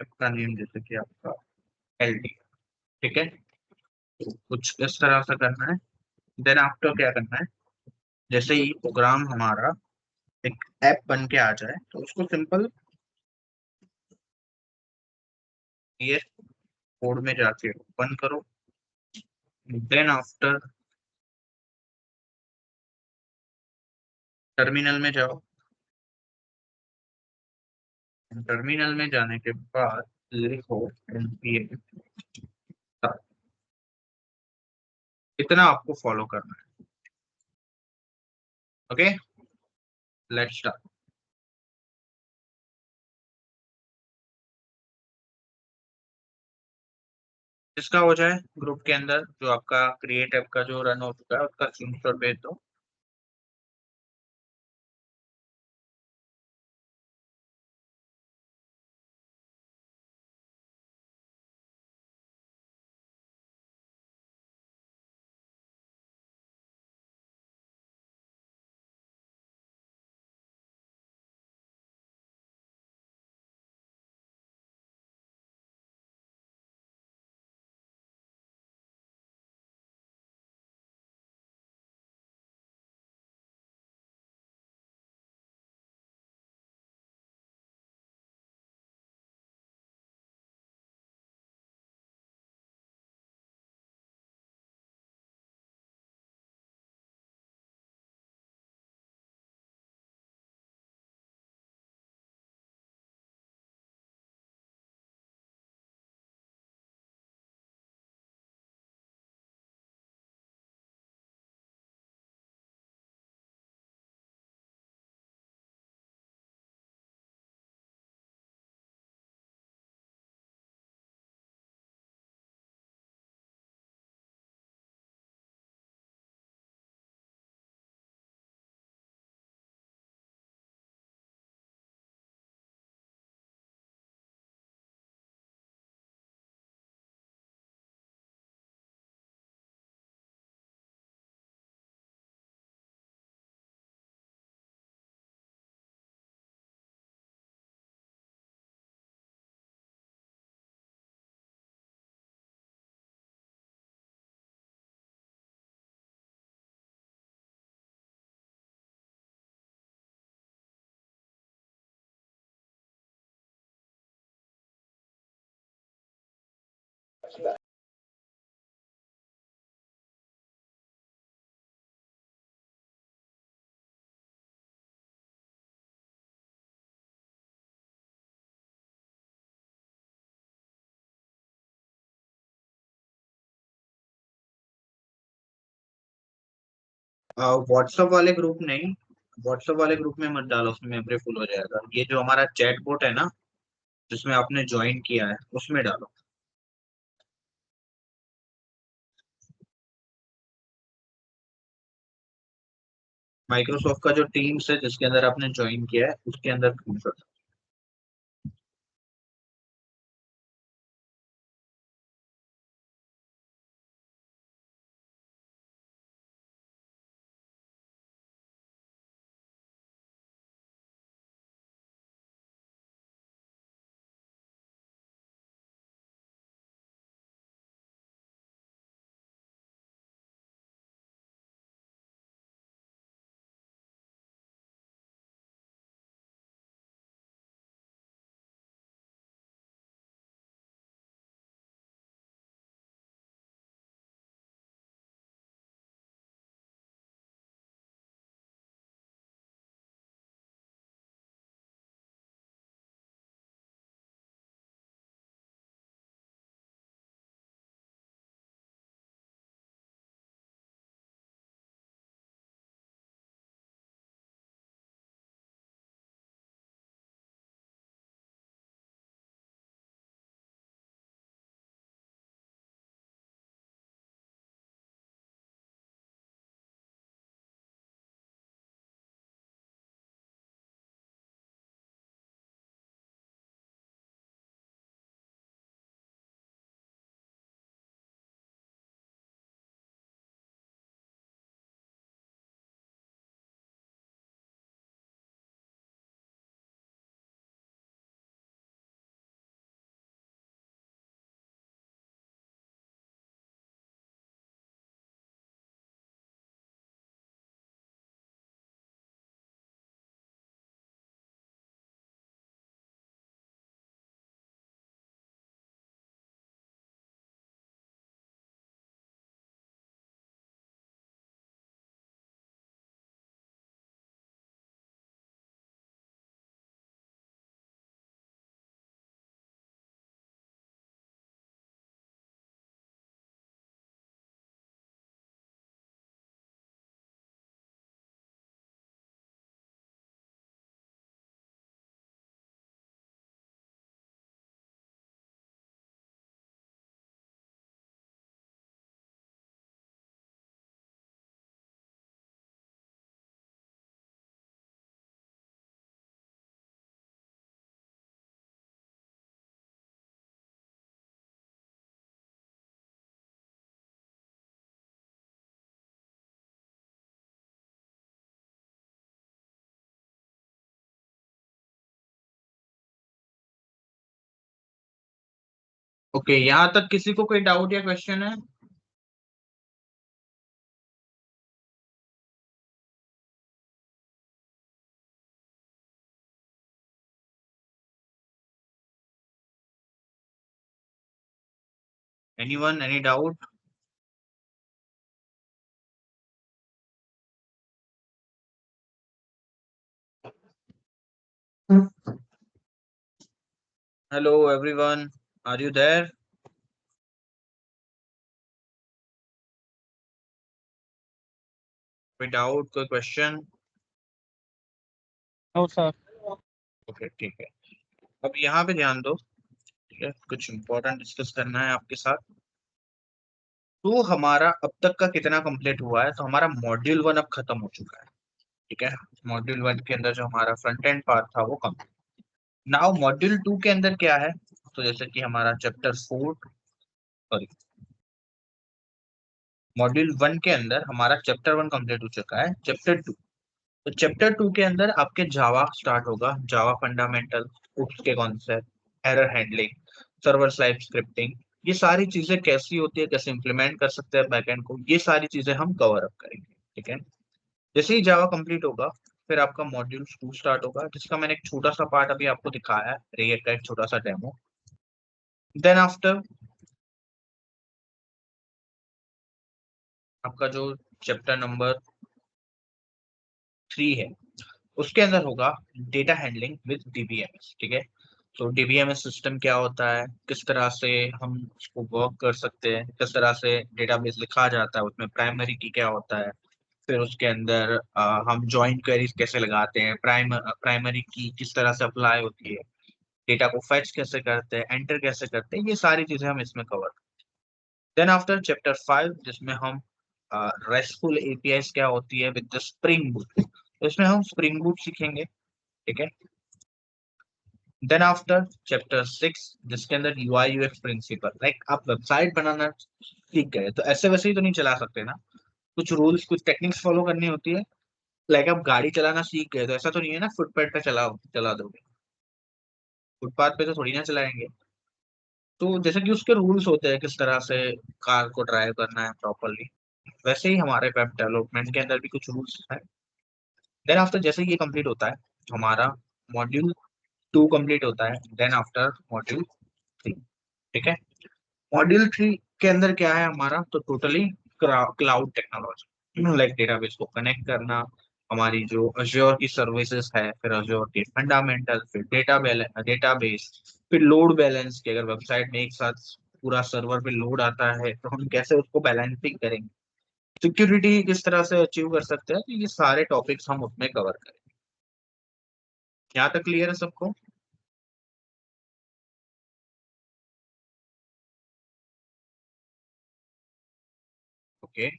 [SPEAKER 1] आपका नेम जैसे कि आपका एलडी, ठीक है, तो कुछ इस तरह से करना है। देन आफ्टर क्या करना है, जैसे ही प्रोग्राम हमारा एक ऐप बन के आ जाए तो उसको सिंपल ये कोड में जाके ओपन करो। देन आफ्टर टर्मिनल में जाओ। टर्मिनल में जाने के बाद लिखो npm, इतना आपको फॉलो करना है। Okay, let's start. जिसका हो जाए ग्रुप के अंदर, जो आपका क्रिएट ऐप का जो रन हो चुका है उसका स्क्रीनशॉट भेज दो। व्हाट्सएप वाले ग्रुप नहीं, व्हाट्सएप वाले ग्रुप में मत डालो, उसमें मेमोरी फुल हो जाएगा। ये जो हमारा चैट बोट है ना, जिसमें आपने ज्वाइन किया है, उसमें डालो। माइक्रोसॉफ्ट का जो टीम्स है जिसके अंदर आपने ज्वाइन किया है, उसके अंदर स्क्रीनशॉट। ओके, यहाँ तक किसी को कोई डाउट या क्वेश्चन है? Anyone, any doubt? Hello everyone, are you there? कोई डाउट, कोई क्वेश्चन?
[SPEAKER 3] No sir.
[SPEAKER 1] ओके, ठीक है। अब यहाँ पे ध्यान दो, ठीक है, कुछ इंपॉर्टेंट डिस्कस करना है आपके साथ। तो हमारा अब तक का कितना कंप्लीट हुआ है? तो हमारा मॉड्यूल 1 अब खत्म हो चुका है, ठीक है। मॉड्यूल 1 के अंदर जो हमारा फ्रंट एंड पार्ट था वो कंप्लीट। नाउ मॉड्यूल 2 के अंदर क्या है? तो जैसे कि हमारा चैप्टर 4, सॉरी, मॉड्यूल 1 के अंदर हमारा चैप्टर 1 कंप्लीट हो चुका है। चैप्टर 2, तो चैप्टर 2 के अंदर आपके जावा स्टार्ट होगा, जावा फंडामेंटल, उसके concept, error handling, server side scripting, ये सारी चीजें कैसी होती है, कैसे इंप्लीमेंट कर सकते हैं बैकएंड को, ये सारी चीजें हम कवर अप करेंगे, ठीक है। जैसे ही जावा कंप्लीट होगा, फिर आपका मॉड्यूल 2 स्टार्ट होगा, जिसका मैंने एक छोटा सा पार्ट अभी आपको दिखाया है, रिएक्ट का एक छोटा सा डेमो। देन आफ्टर आपका जो चैप्टर नंबर 3 है, उसके अंदर होगा डेटा हैंडलिंग विद डीबीएमएस, ठीक है। तो डीबीएमएस सिस्टम क्या होता है, किस तरह से हम उसको वर्क कर सकते हैं, किस तरह से डेटाबेस लिखा जाता है, उसमें प्राइमरी की क्या होता है, फिर उसके अंदर हम जॉइंट क्वेरीज कैसे लगाते हैं, प्राइमरी की किस तरह से अप्लाई होती है, डेटा को फेच कैसे करते हैं, एंटर कैसे करते हैं, ये सारी चीजें हम इसमें कवर। देन आफ्टर चैप्टर 5 जिसमें हम रेस्टफुल एपीआईज क्या होती है विद द स्प्रिंग बूट, इसमें हम स्प्रिंग बूट सीखेंगे, ठीक है। देन आफ्टर चैप्टर 6 जिसके अंदर यूआई यूएक्स प्रिंसिपल, लाइक आप वेबसाइट बनाना सीख गए तो ऐसे वैसे ही तो नहीं चला सकते ना, कुछ रूल्स कुछ टेक्निक्स फॉलो करनी होती है। लाइक आप गाड़ी चलाना सीख गए तो ऐसा तो नहीं है ना फुटपाथ पे चला दोगे, फुटपाथ पे तो थोड़ी ना चलाएंगे। तो जैसे कि उसके रूल्स होते हैं किस तरह से कार को ड्राइव करना है प्रॉपरली, वैसे ही हमारे वेब डेवलपमेंट के अंदर भी कुछ रूल्स है। देन आफ्टर जैसे ये कंप्लीट होता है हमारा मॉड्यूल 2 कंप्लीट होता है, देन आफ्टर मॉड्यूल 3, ठीक है। मॉड्यूल 3 के अंदर क्या है हमारा, तो totally cloud technology, like database को कनेक्ट करना, हमारी जो अज्योर की सर्विसेज है, फिर अज्योर के फंडामेंटल, फिर डेटाबेस, फिर लोड बैलेंस की, अगर वेबसाइट में एक साथ पूरा सर्वर पे लोड आता है तो हम कैसे उसको बैलेंसिंग करेंगे, सिक्योरिटी किस तरह से अचीव कर सकते हैं, तो ये सारे टॉपिक्स हम उसमें कवर करेंगे। यहाँ तक क्लियर है सबको? ओके।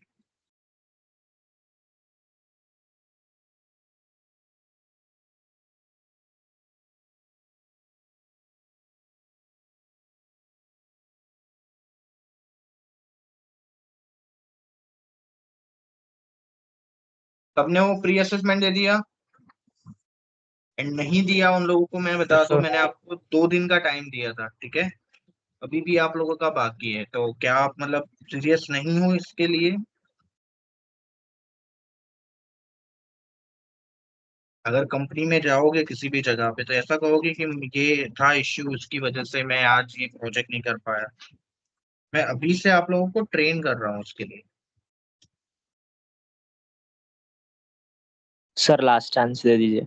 [SPEAKER 1] सबने वो प्री असेसमेंट दे दिया? एंड नहीं दिया उन लोगों को मैं बता
[SPEAKER 3] Yes,
[SPEAKER 1] दूं,
[SPEAKER 3] sir.
[SPEAKER 1] मैंने आपको 2 दिन का टाइम दिया था, ठीक है। अभी भी आप लोगों का बाकी है, तो क्या आप मतलब सीरियस नहीं हो इसके लिए? अगर कंपनी में जाओगे किसी भी जगह पे तो ऐसा कहोगे कि ये था इश्यू, उसकी वजह से मैं आज ये प्रोजेक्ट नहीं कर पाया। मैं अभी से आप लोगों को ट्रेन कर रहा हूँ उसके लिए।
[SPEAKER 3] सर लास्ट चांस दे दीजिए।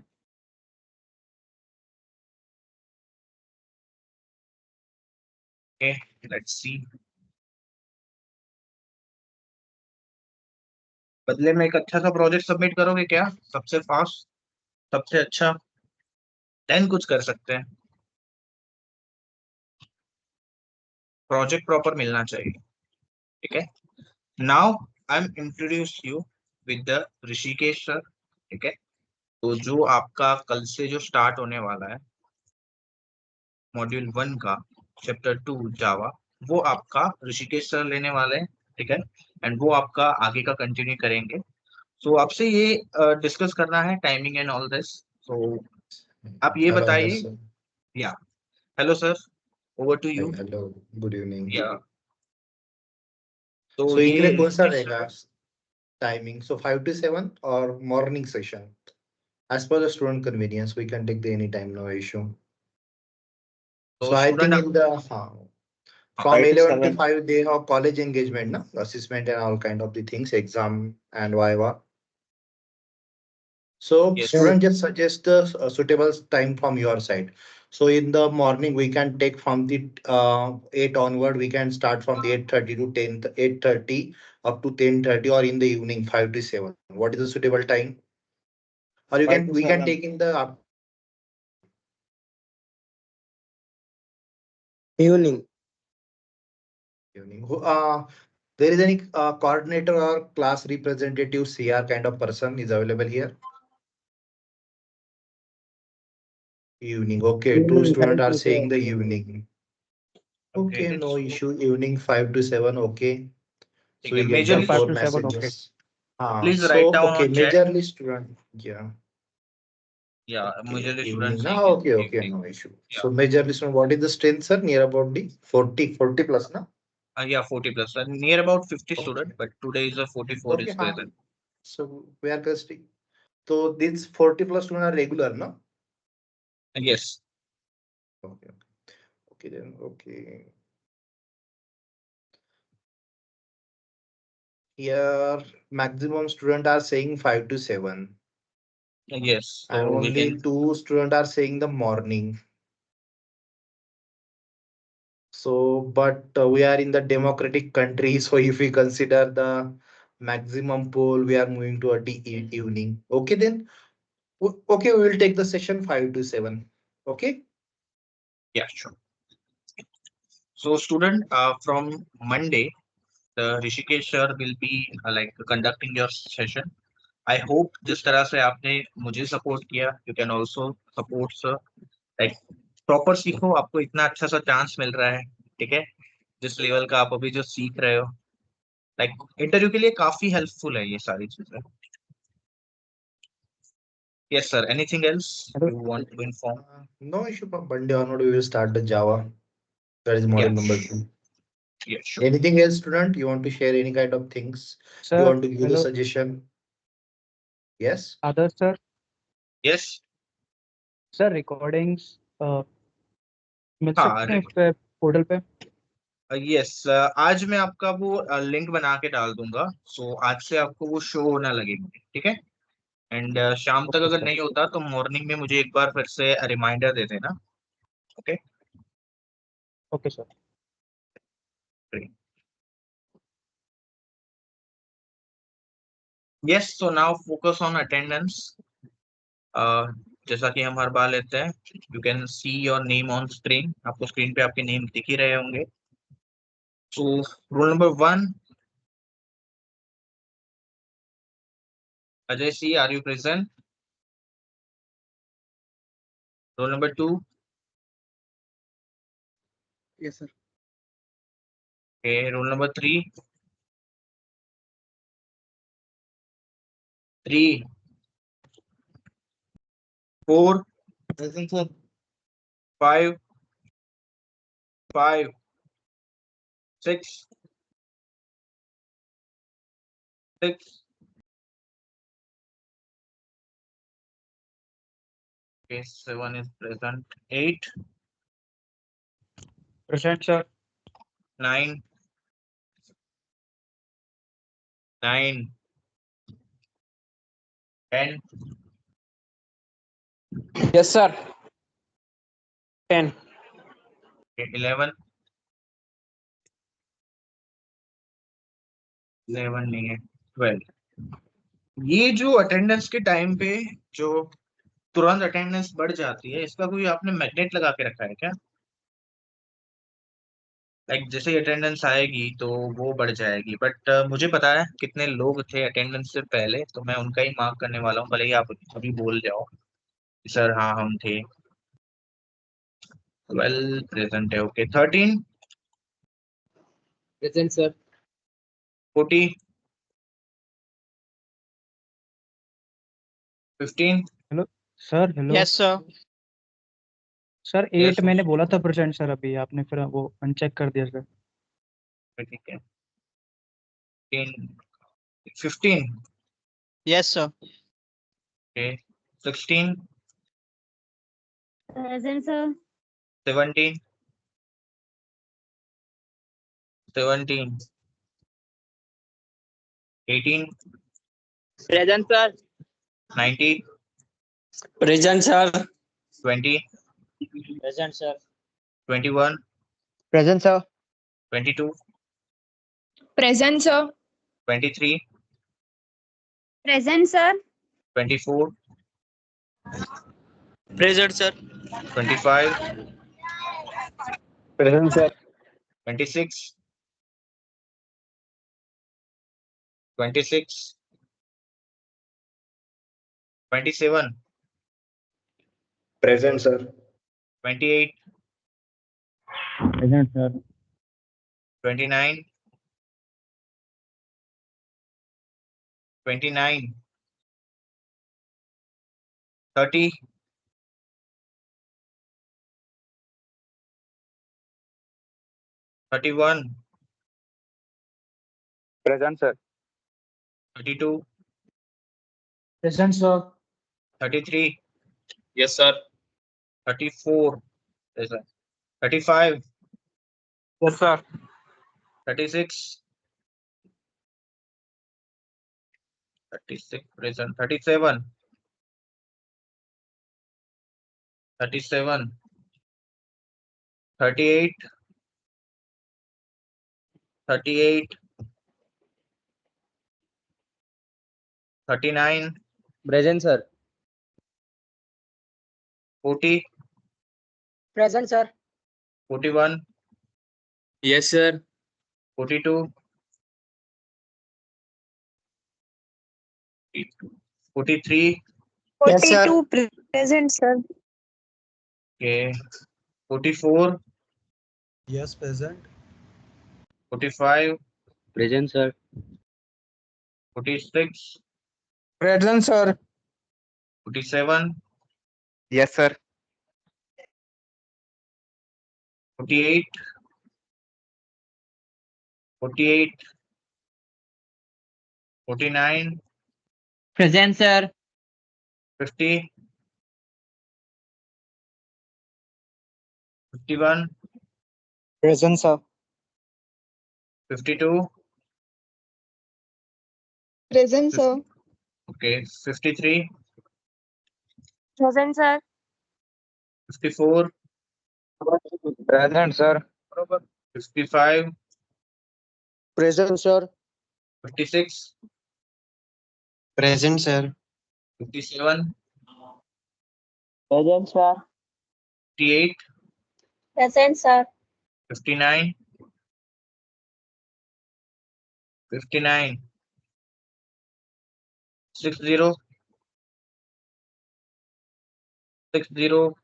[SPEAKER 1] Okay, let's see. बदले में एक अच्छा सा प्रोजेक्ट सबमिट करोगे क्या, सबसे फास्ट, सबसे अच्छा, 10 कुछ कर सकते हैं। प्रोजेक्ट प्रॉपर मिलना चाहिए, ठीक है। Now I am introduce you with the Rishikesh sir, ठीक है। तो जो आपका कल से जो स्टार्ट होने वाला है मॉड्यूल 1 का चैप्टर 2 जावा, वो आपका ऋषिकेश सर लेने वाले हैं, ठीक है। एंड वो आपका आगे का कंटिन्यू करेंगे। सो आपसे ये डिस्कस करना है timing and all this. So आप ये
[SPEAKER 4] Hello,
[SPEAKER 1] बताइए।
[SPEAKER 4] Anderson.
[SPEAKER 1] या hello sir, over to
[SPEAKER 4] Hi,
[SPEAKER 1] you.
[SPEAKER 4] hello. Good evening.
[SPEAKER 1] या तो
[SPEAKER 4] So,
[SPEAKER 1] ये
[SPEAKER 4] इनके लिए कौन सा रहेगा timing? So, 5 to 7 or morning session? As per the student convenience, we can take the any time, no issue.
[SPEAKER 1] तो
[SPEAKER 4] So, I
[SPEAKER 1] student
[SPEAKER 4] think in the from
[SPEAKER 3] 5 to
[SPEAKER 4] 11 to
[SPEAKER 3] 7.
[SPEAKER 4] 5, they have college engagement, no? Assessment and all kind of the things, exam and viva. So,
[SPEAKER 1] yes
[SPEAKER 4] student just suggest the suitable time from your side. So, in the morning, we can take from the 8 onward, we can start from the 8:30 to 10, 8:30 up to 10:30, or in the evening 5 to 7. What is the suitable time? Or you
[SPEAKER 3] 5
[SPEAKER 4] can
[SPEAKER 3] to
[SPEAKER 4] we can
[SPEAKER 3] 7.
[SPEAKER 4] take in the
[SPEAKER 3] Evening.
[SPEAKER 4] evening. There is any coordinator or class representative CR kind of person is available here? Evening. Okay, two
[SPEAKER 3] Evening,
[SPEAKER 4] students are
[SPEAKER 3] currently,
[SPEAKER 4] saying
[SPEAKER 3] sir.
[SPEAKER 4] the evening.
[SPEAKER 1] Okay
[SPEAKER 4] Okay, no
[SPEAKER 1] it's
[SPEAKER 4] issue. Evening 5 to 7. Okay.
[SPEAKER 1] ठीक
[SPEAKER 4] So
[SPEAKER 1] है।
[SPEAKER 4] we get
[SPEAKER 3] Sir,
[SPEAKER 4] the
[SPEAKER 1] majorly
[SPEAKER 3] 5
[SPEAKER 4] four
[SPEAKER 3] to 7, okay.
[SPEAKER 4] messages.
[SPEAKER 1] Please
[SPEAKER 4] So
[SPEAKER 1] write down
[SPEAKER 4] okay,
[SPEAKER 1] on chat.
[SPEAKER 4] majorly student. Yeah.
[SPEAKER 1] या
[SPEAKER 4] Okay.
[SPEAKER 1] Majorly student
[SPEAKER 4] Evening.
[SPEAKER 1] सही
[SPEAKER 4] Now
[SPEAKER 1] है
[SPEAKER 4] okay, okay,
[SPEAKER 1] evening.
[SPEAKER 4] no issue.
[SPEAKER 1] या
[SPEAKER 4] So majorly student, what is the strength, sir? Near about the 40 plus, na?
[SPEAKER 1] या 40 plus sir, near about 50
[SPEAKER 4] Okay.
[SPEAKER 1] Student but today is a 44
[SPEAKER 4] Okay,
[SPEAKER 1] is
[SPEAKER 4] हाँ.
[SPEAKER 1] Present.
[SPEAKER 4] So we are casting. So these 40 plus student are regular, no?
[SPEAKER 1] Yes
[SPEAKER 4] Okay. Okay then. Okay. Here maximum student are saying 5 to 7,
[SPEAKER 1] yes so
[SPEAKER 4] and
[SPEAKER 1] we can.
[SPEAKER 4] only two student are saying the morning. So, but we are in the democratic country. So if we consider the maximum poll, we are moving to a evening. Okay, then. Okay, we will take the session 5 to 7. Okay.
[SPEAKER 1] Yeah, sure. So student, from Monday, the Rishikesh sir will be like conducting your session. I hope जिस तरह से आपने मुझे सपोर्ट किया, you can also support sir. Like proper सीखो, आपको इतना अच्छा सा चांस मिल रहा है, ठीक है, जिस लेवल का आप अभी जो सीख रहे हो, लाइक इंटरव्यू के लिए काफी हेल्पफुल है ये सारी चीजें. Yes sir, anything else
[SPEAKER 3] Hello.
[SPEAKER 1] You want to inform?
[SPEAKER 4] No issue. From Monday onward, we will start the Java. That is model number 2.
[SPEAKER 1] Yes sure.
[SPEAKER 4] Anything else, student? You want to share any kind of things? You
[SPEAKER 3] Sir,
[SPEAKER 4] want to give the
[SPEAKER 3] hello.
[SPEAKER 4] suggestion? Yes.
[SPEAKER 3] Others, sir.
[SPEAKER 1] Yes.
[SPEAKER 3] Sir, recordings मिल
[SPEAKER 1] हाँ,
[SPEAKER 3] सकते हैं इस पे पोर्टल पे?
[SPEAKER 1] यस, आज मैं आपका वो लिंक बना के डाल दूंगा. सो आज से आपको वो शो होना लगेगा, ठीक है. एंड शाम तक
[SPEAKER 3] Okay,
[SPEAKER 1] अगर
[SPEAKER 3] sir.
[SPEAKER 1] नहीं होता तो मॉर्निंग में मुझे एक बार फिर से रिमाइंडर दे देना. Okay.
[SPEAKER 3] Okay, sir.
[SPEAKER 1] Yes, so now focus on attendance. जैसा कि हम हर बार लेते हैं, you can see your name on screen. आपको स्क्रीन पे आपके नेम दिख ही रहे होंगे. So roll number 1, Ajay C, are you present? Roll number 2,
[SPEAKER 3] Yes, sir.
[SPEAKER 1] Roll number 3, 3, 4,
[SPEAKER 3] Present, sir.
[SPEAKER 1] 5, 5, 6, 6. Okay, 7 is present. 8,
[SPEAKER 3] Present, sir.
[SPEAKER 1] 9, 9, 10,
[SPEAKER 3] Yes, sir. 10.
[SPEAKER 1] 11, 11 नहीं है, 12. ये जो अटेंडेंस के टाइम पे जो तुरंत अटेंडेंस बढ़ जाती है, इसका कोई आपने मैग्नेट लगा के रखा है क्या? लाइक जैसे ही अटेंडेंस आएगी तो वो बढ़ जाएगी, बट मुझे पता है कितने लोग थे अटेंडेंस से पहले, तो मैं उनका ही मार्क करने वाला हूँ, भले ही आप अभी बोल जाओ सर हाँ हम थे. 12 प्रेजेंट है. Okay. 13,
[SPEAKER 3] Present, sir.
[SPEAKER 1] 14, 15.
[SPEAKER 3] Hello. Sir, hello.
[SPEAKER 2] Yes, sir.
[SPEAKER 3] Sir
[SPEAKER 1] Yes,
[SPEAKER 3] 8 मैंने बोला था परसेंट सर, अभी आपने फिर वो अनचेक कर दिया सर.
[SPEAKER 1] ठीक है. 15,
[SPEAKER 2] Yes, sir.
[SPEAKER 1] Okay. 16,
[SPEAKER 5] Present, sir.
[SPEAKER 1] 17, 17, 18,
[SPEAKER 2] Present, sir.
[SPEAKER 1] 19,
[SPEAKER 3] Present, sir.
[SPEAKER 1] 20,
[SPEAKER 2] Present, sir.
[SPEAKER 1] 21,
[SPEAKER 3] Present, sir.
[SPEAKER 1] 22,
[SPEAKER 5] Present, sir.
[SPEAKER 1] 23,
[SPEAKER 5] Present, sir.
[SPEAKER 1] 24,
[SPEAKER 2] Present, sir.
[SPEAKER 1] 25,
[SPEAKER 3] Present, sir.
[SPEAKER 1] 26, 26, 27,
[SPEAKER 4] Present, sir.
[SPEAKER 1] 28,
[SPEAKER 3] Present, sir.
[SPEAKER 1] 29, 29, 30, 31,
[SPEAKER 3] Present, sir.
[SPEAKER 1] 32,
[SPEAKER 3] Present, sir.
[SPEAKER 1] 33,
[SPEAKER 2] Yes, sir.
[SPEAKER 1] 34, 35,
[SPEAKER 3] Yes, sir.
[SPEAKER 1] 36, 36 present, 37, 37, 38, 38, 39,
[SPEAKER 2] Present, sir.
[SPEAKER 1] 40,
[SPEAKER 2] Present, sir.
[SPEAKER 1] 41,
[SPEAKER 2] Yes, sir.
[SPEAKER 1] 42, 43,
[SPEAKER 2] Yes, sir.
[SPEAKER 5] 42 present, sir.
[SPEAKER 1] okay, 44,
[SPEAKER 6] Yes, present.
[SPEAKER 1] 45,
[SPEAKER 2] Present, sir.
[SPEAKER 1] 46,
[SPEAKER 2] Present, sir.
[SPEAKER 1] 47,
[SPEAKER 2] Yes, sir.
[SPEAKER 1] 48, 48, 49,
[SPEAKER 2] Present, sir.
[SPEAKER 1] 50, 51,
[SPEAKER 2] Present, sir.
[SPEAKER 1] 52,
[SPEAKER 5] Present, sir.
[SPEAKER 1] okay, 53,
[SPEAKER 5] Present, sir.
[SPEAKER 1] 54,
[SPEAKER 2] Present, sir.
[SPEAKER 1] 55,
[SPEAKER 2] Present, sir.
[SPEAKER 1] 56,
[SPEAKER 2] Present, sir.
[SPEAKER 1] 57,
[SPEAKER 2] Present, sir.
[SPEAKER 1] 58,
[SPEAKER 5] Present, sir.
[SPEAKER 1] 59, 59, 60, 60,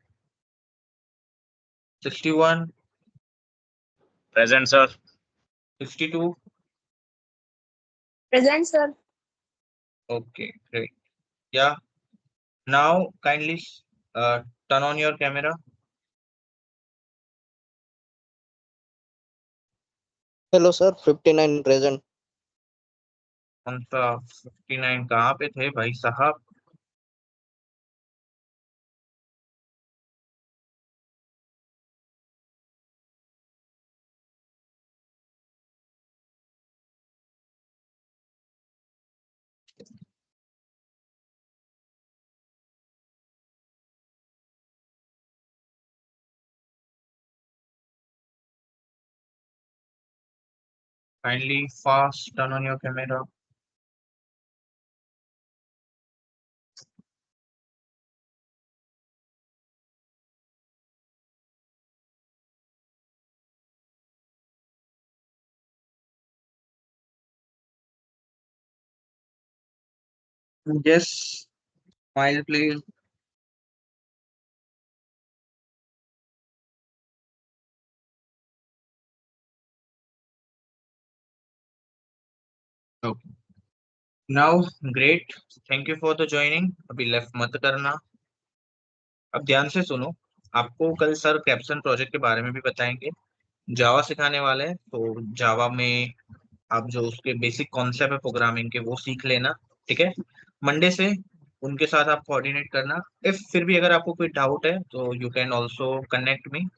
[SPEAKER 1] 61,
[SPEAKER 2] Present, sir.
[SPEAKER 1] 62,
[SPEAKER 5] Present, sir.
[SPEAKER 1] okay, great. Yeah, now kindly turn on your camera.
[SPEAKER 2] Hello, sir. 59 present.
[SPEAKER 1] कौन सा 59 कहाँ पे थे भाई साहब? Kindly fast turn on your camera. Yes, smile please. Okay. Now, great. Thank you for the joining. अभी लेफ्ट मत करना. अब ध्यान से सुनो. आपको कल सर कैप्सन प्रोजेक्ट के बारे में भी बताएंगे. जावा सिखाने वाले हैं, तो जावा में आप जो उसके बेसिक कॉन्सेप्ट है प्रोग्रामिंग के वो सीख लेना. ठीक है. मंडे से उनके साथ आप कोऑर्डिनेट करना. इफ फिर भी अगर आपको कोई डाउट है तो you can also connect me.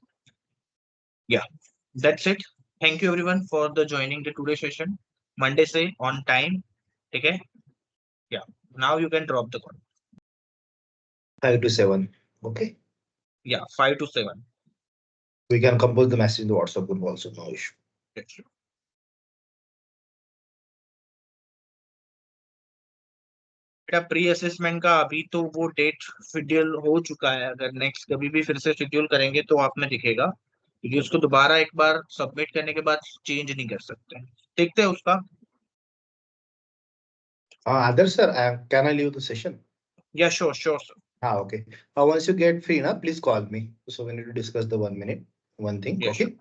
[SPEAKER 1] Yeah, that's it. Thank you everyone for the joining the today session. Monday से on time. ठीक है. Yeah. Now you can drop the call.
[SPEAKER 4] 5 to 7. Okay.
[SPEAKER 1] Yeah, 5 to 7.
[SPEAKER 4] We can compose the message in the WhatsApp group also. No issue.
[SPEAKER 1] Yes, sure. बेटा प्री असेसमेंट का अभी तो वो डेट शेड्यूल हो चुका है. अगर नेक्स्ट कभी भी फिर से शेड्यूल करेंगे तो आप में दिखेगा, क्योंकि उसको दोबारा एक बार सबमिट करने के बाद चेंज नहीं कर सकते. देखते हैं उसका.
[SPEAKER 4] Others, sir, can I leave the session?
[SPEAKER 1] Yeah, sure, sure, sir.
[SPEAKER 4] Okay. Once you get free, please call me. So we need to discuss the 1 minute, one thing.
[SPEAKER 1] Yeah,
[SPEAKER 4] Okay.
[SPEAKER 1] sure.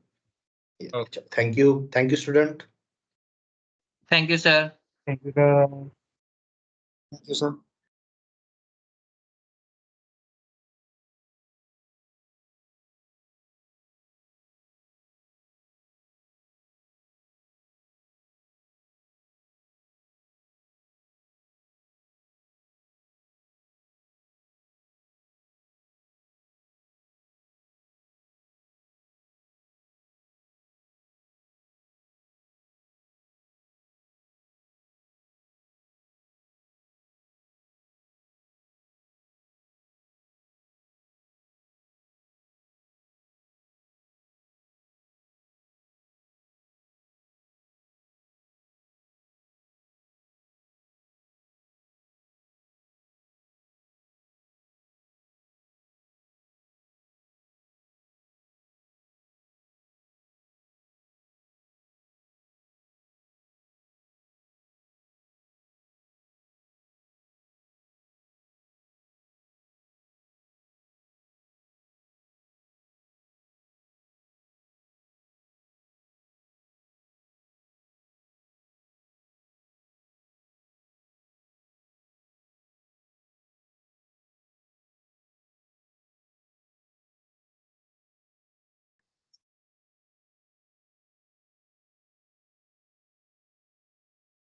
[SPEAKER 4] Yeah.
[SPEAKER 1] Okay.
[SPEAKER 4] Thank you. Thank you, student.
[SPEAKER 2] Thank you, sir.
[SPEAKER 3] Thank you, sir.
[SPEAKER 2] Thank you, sir.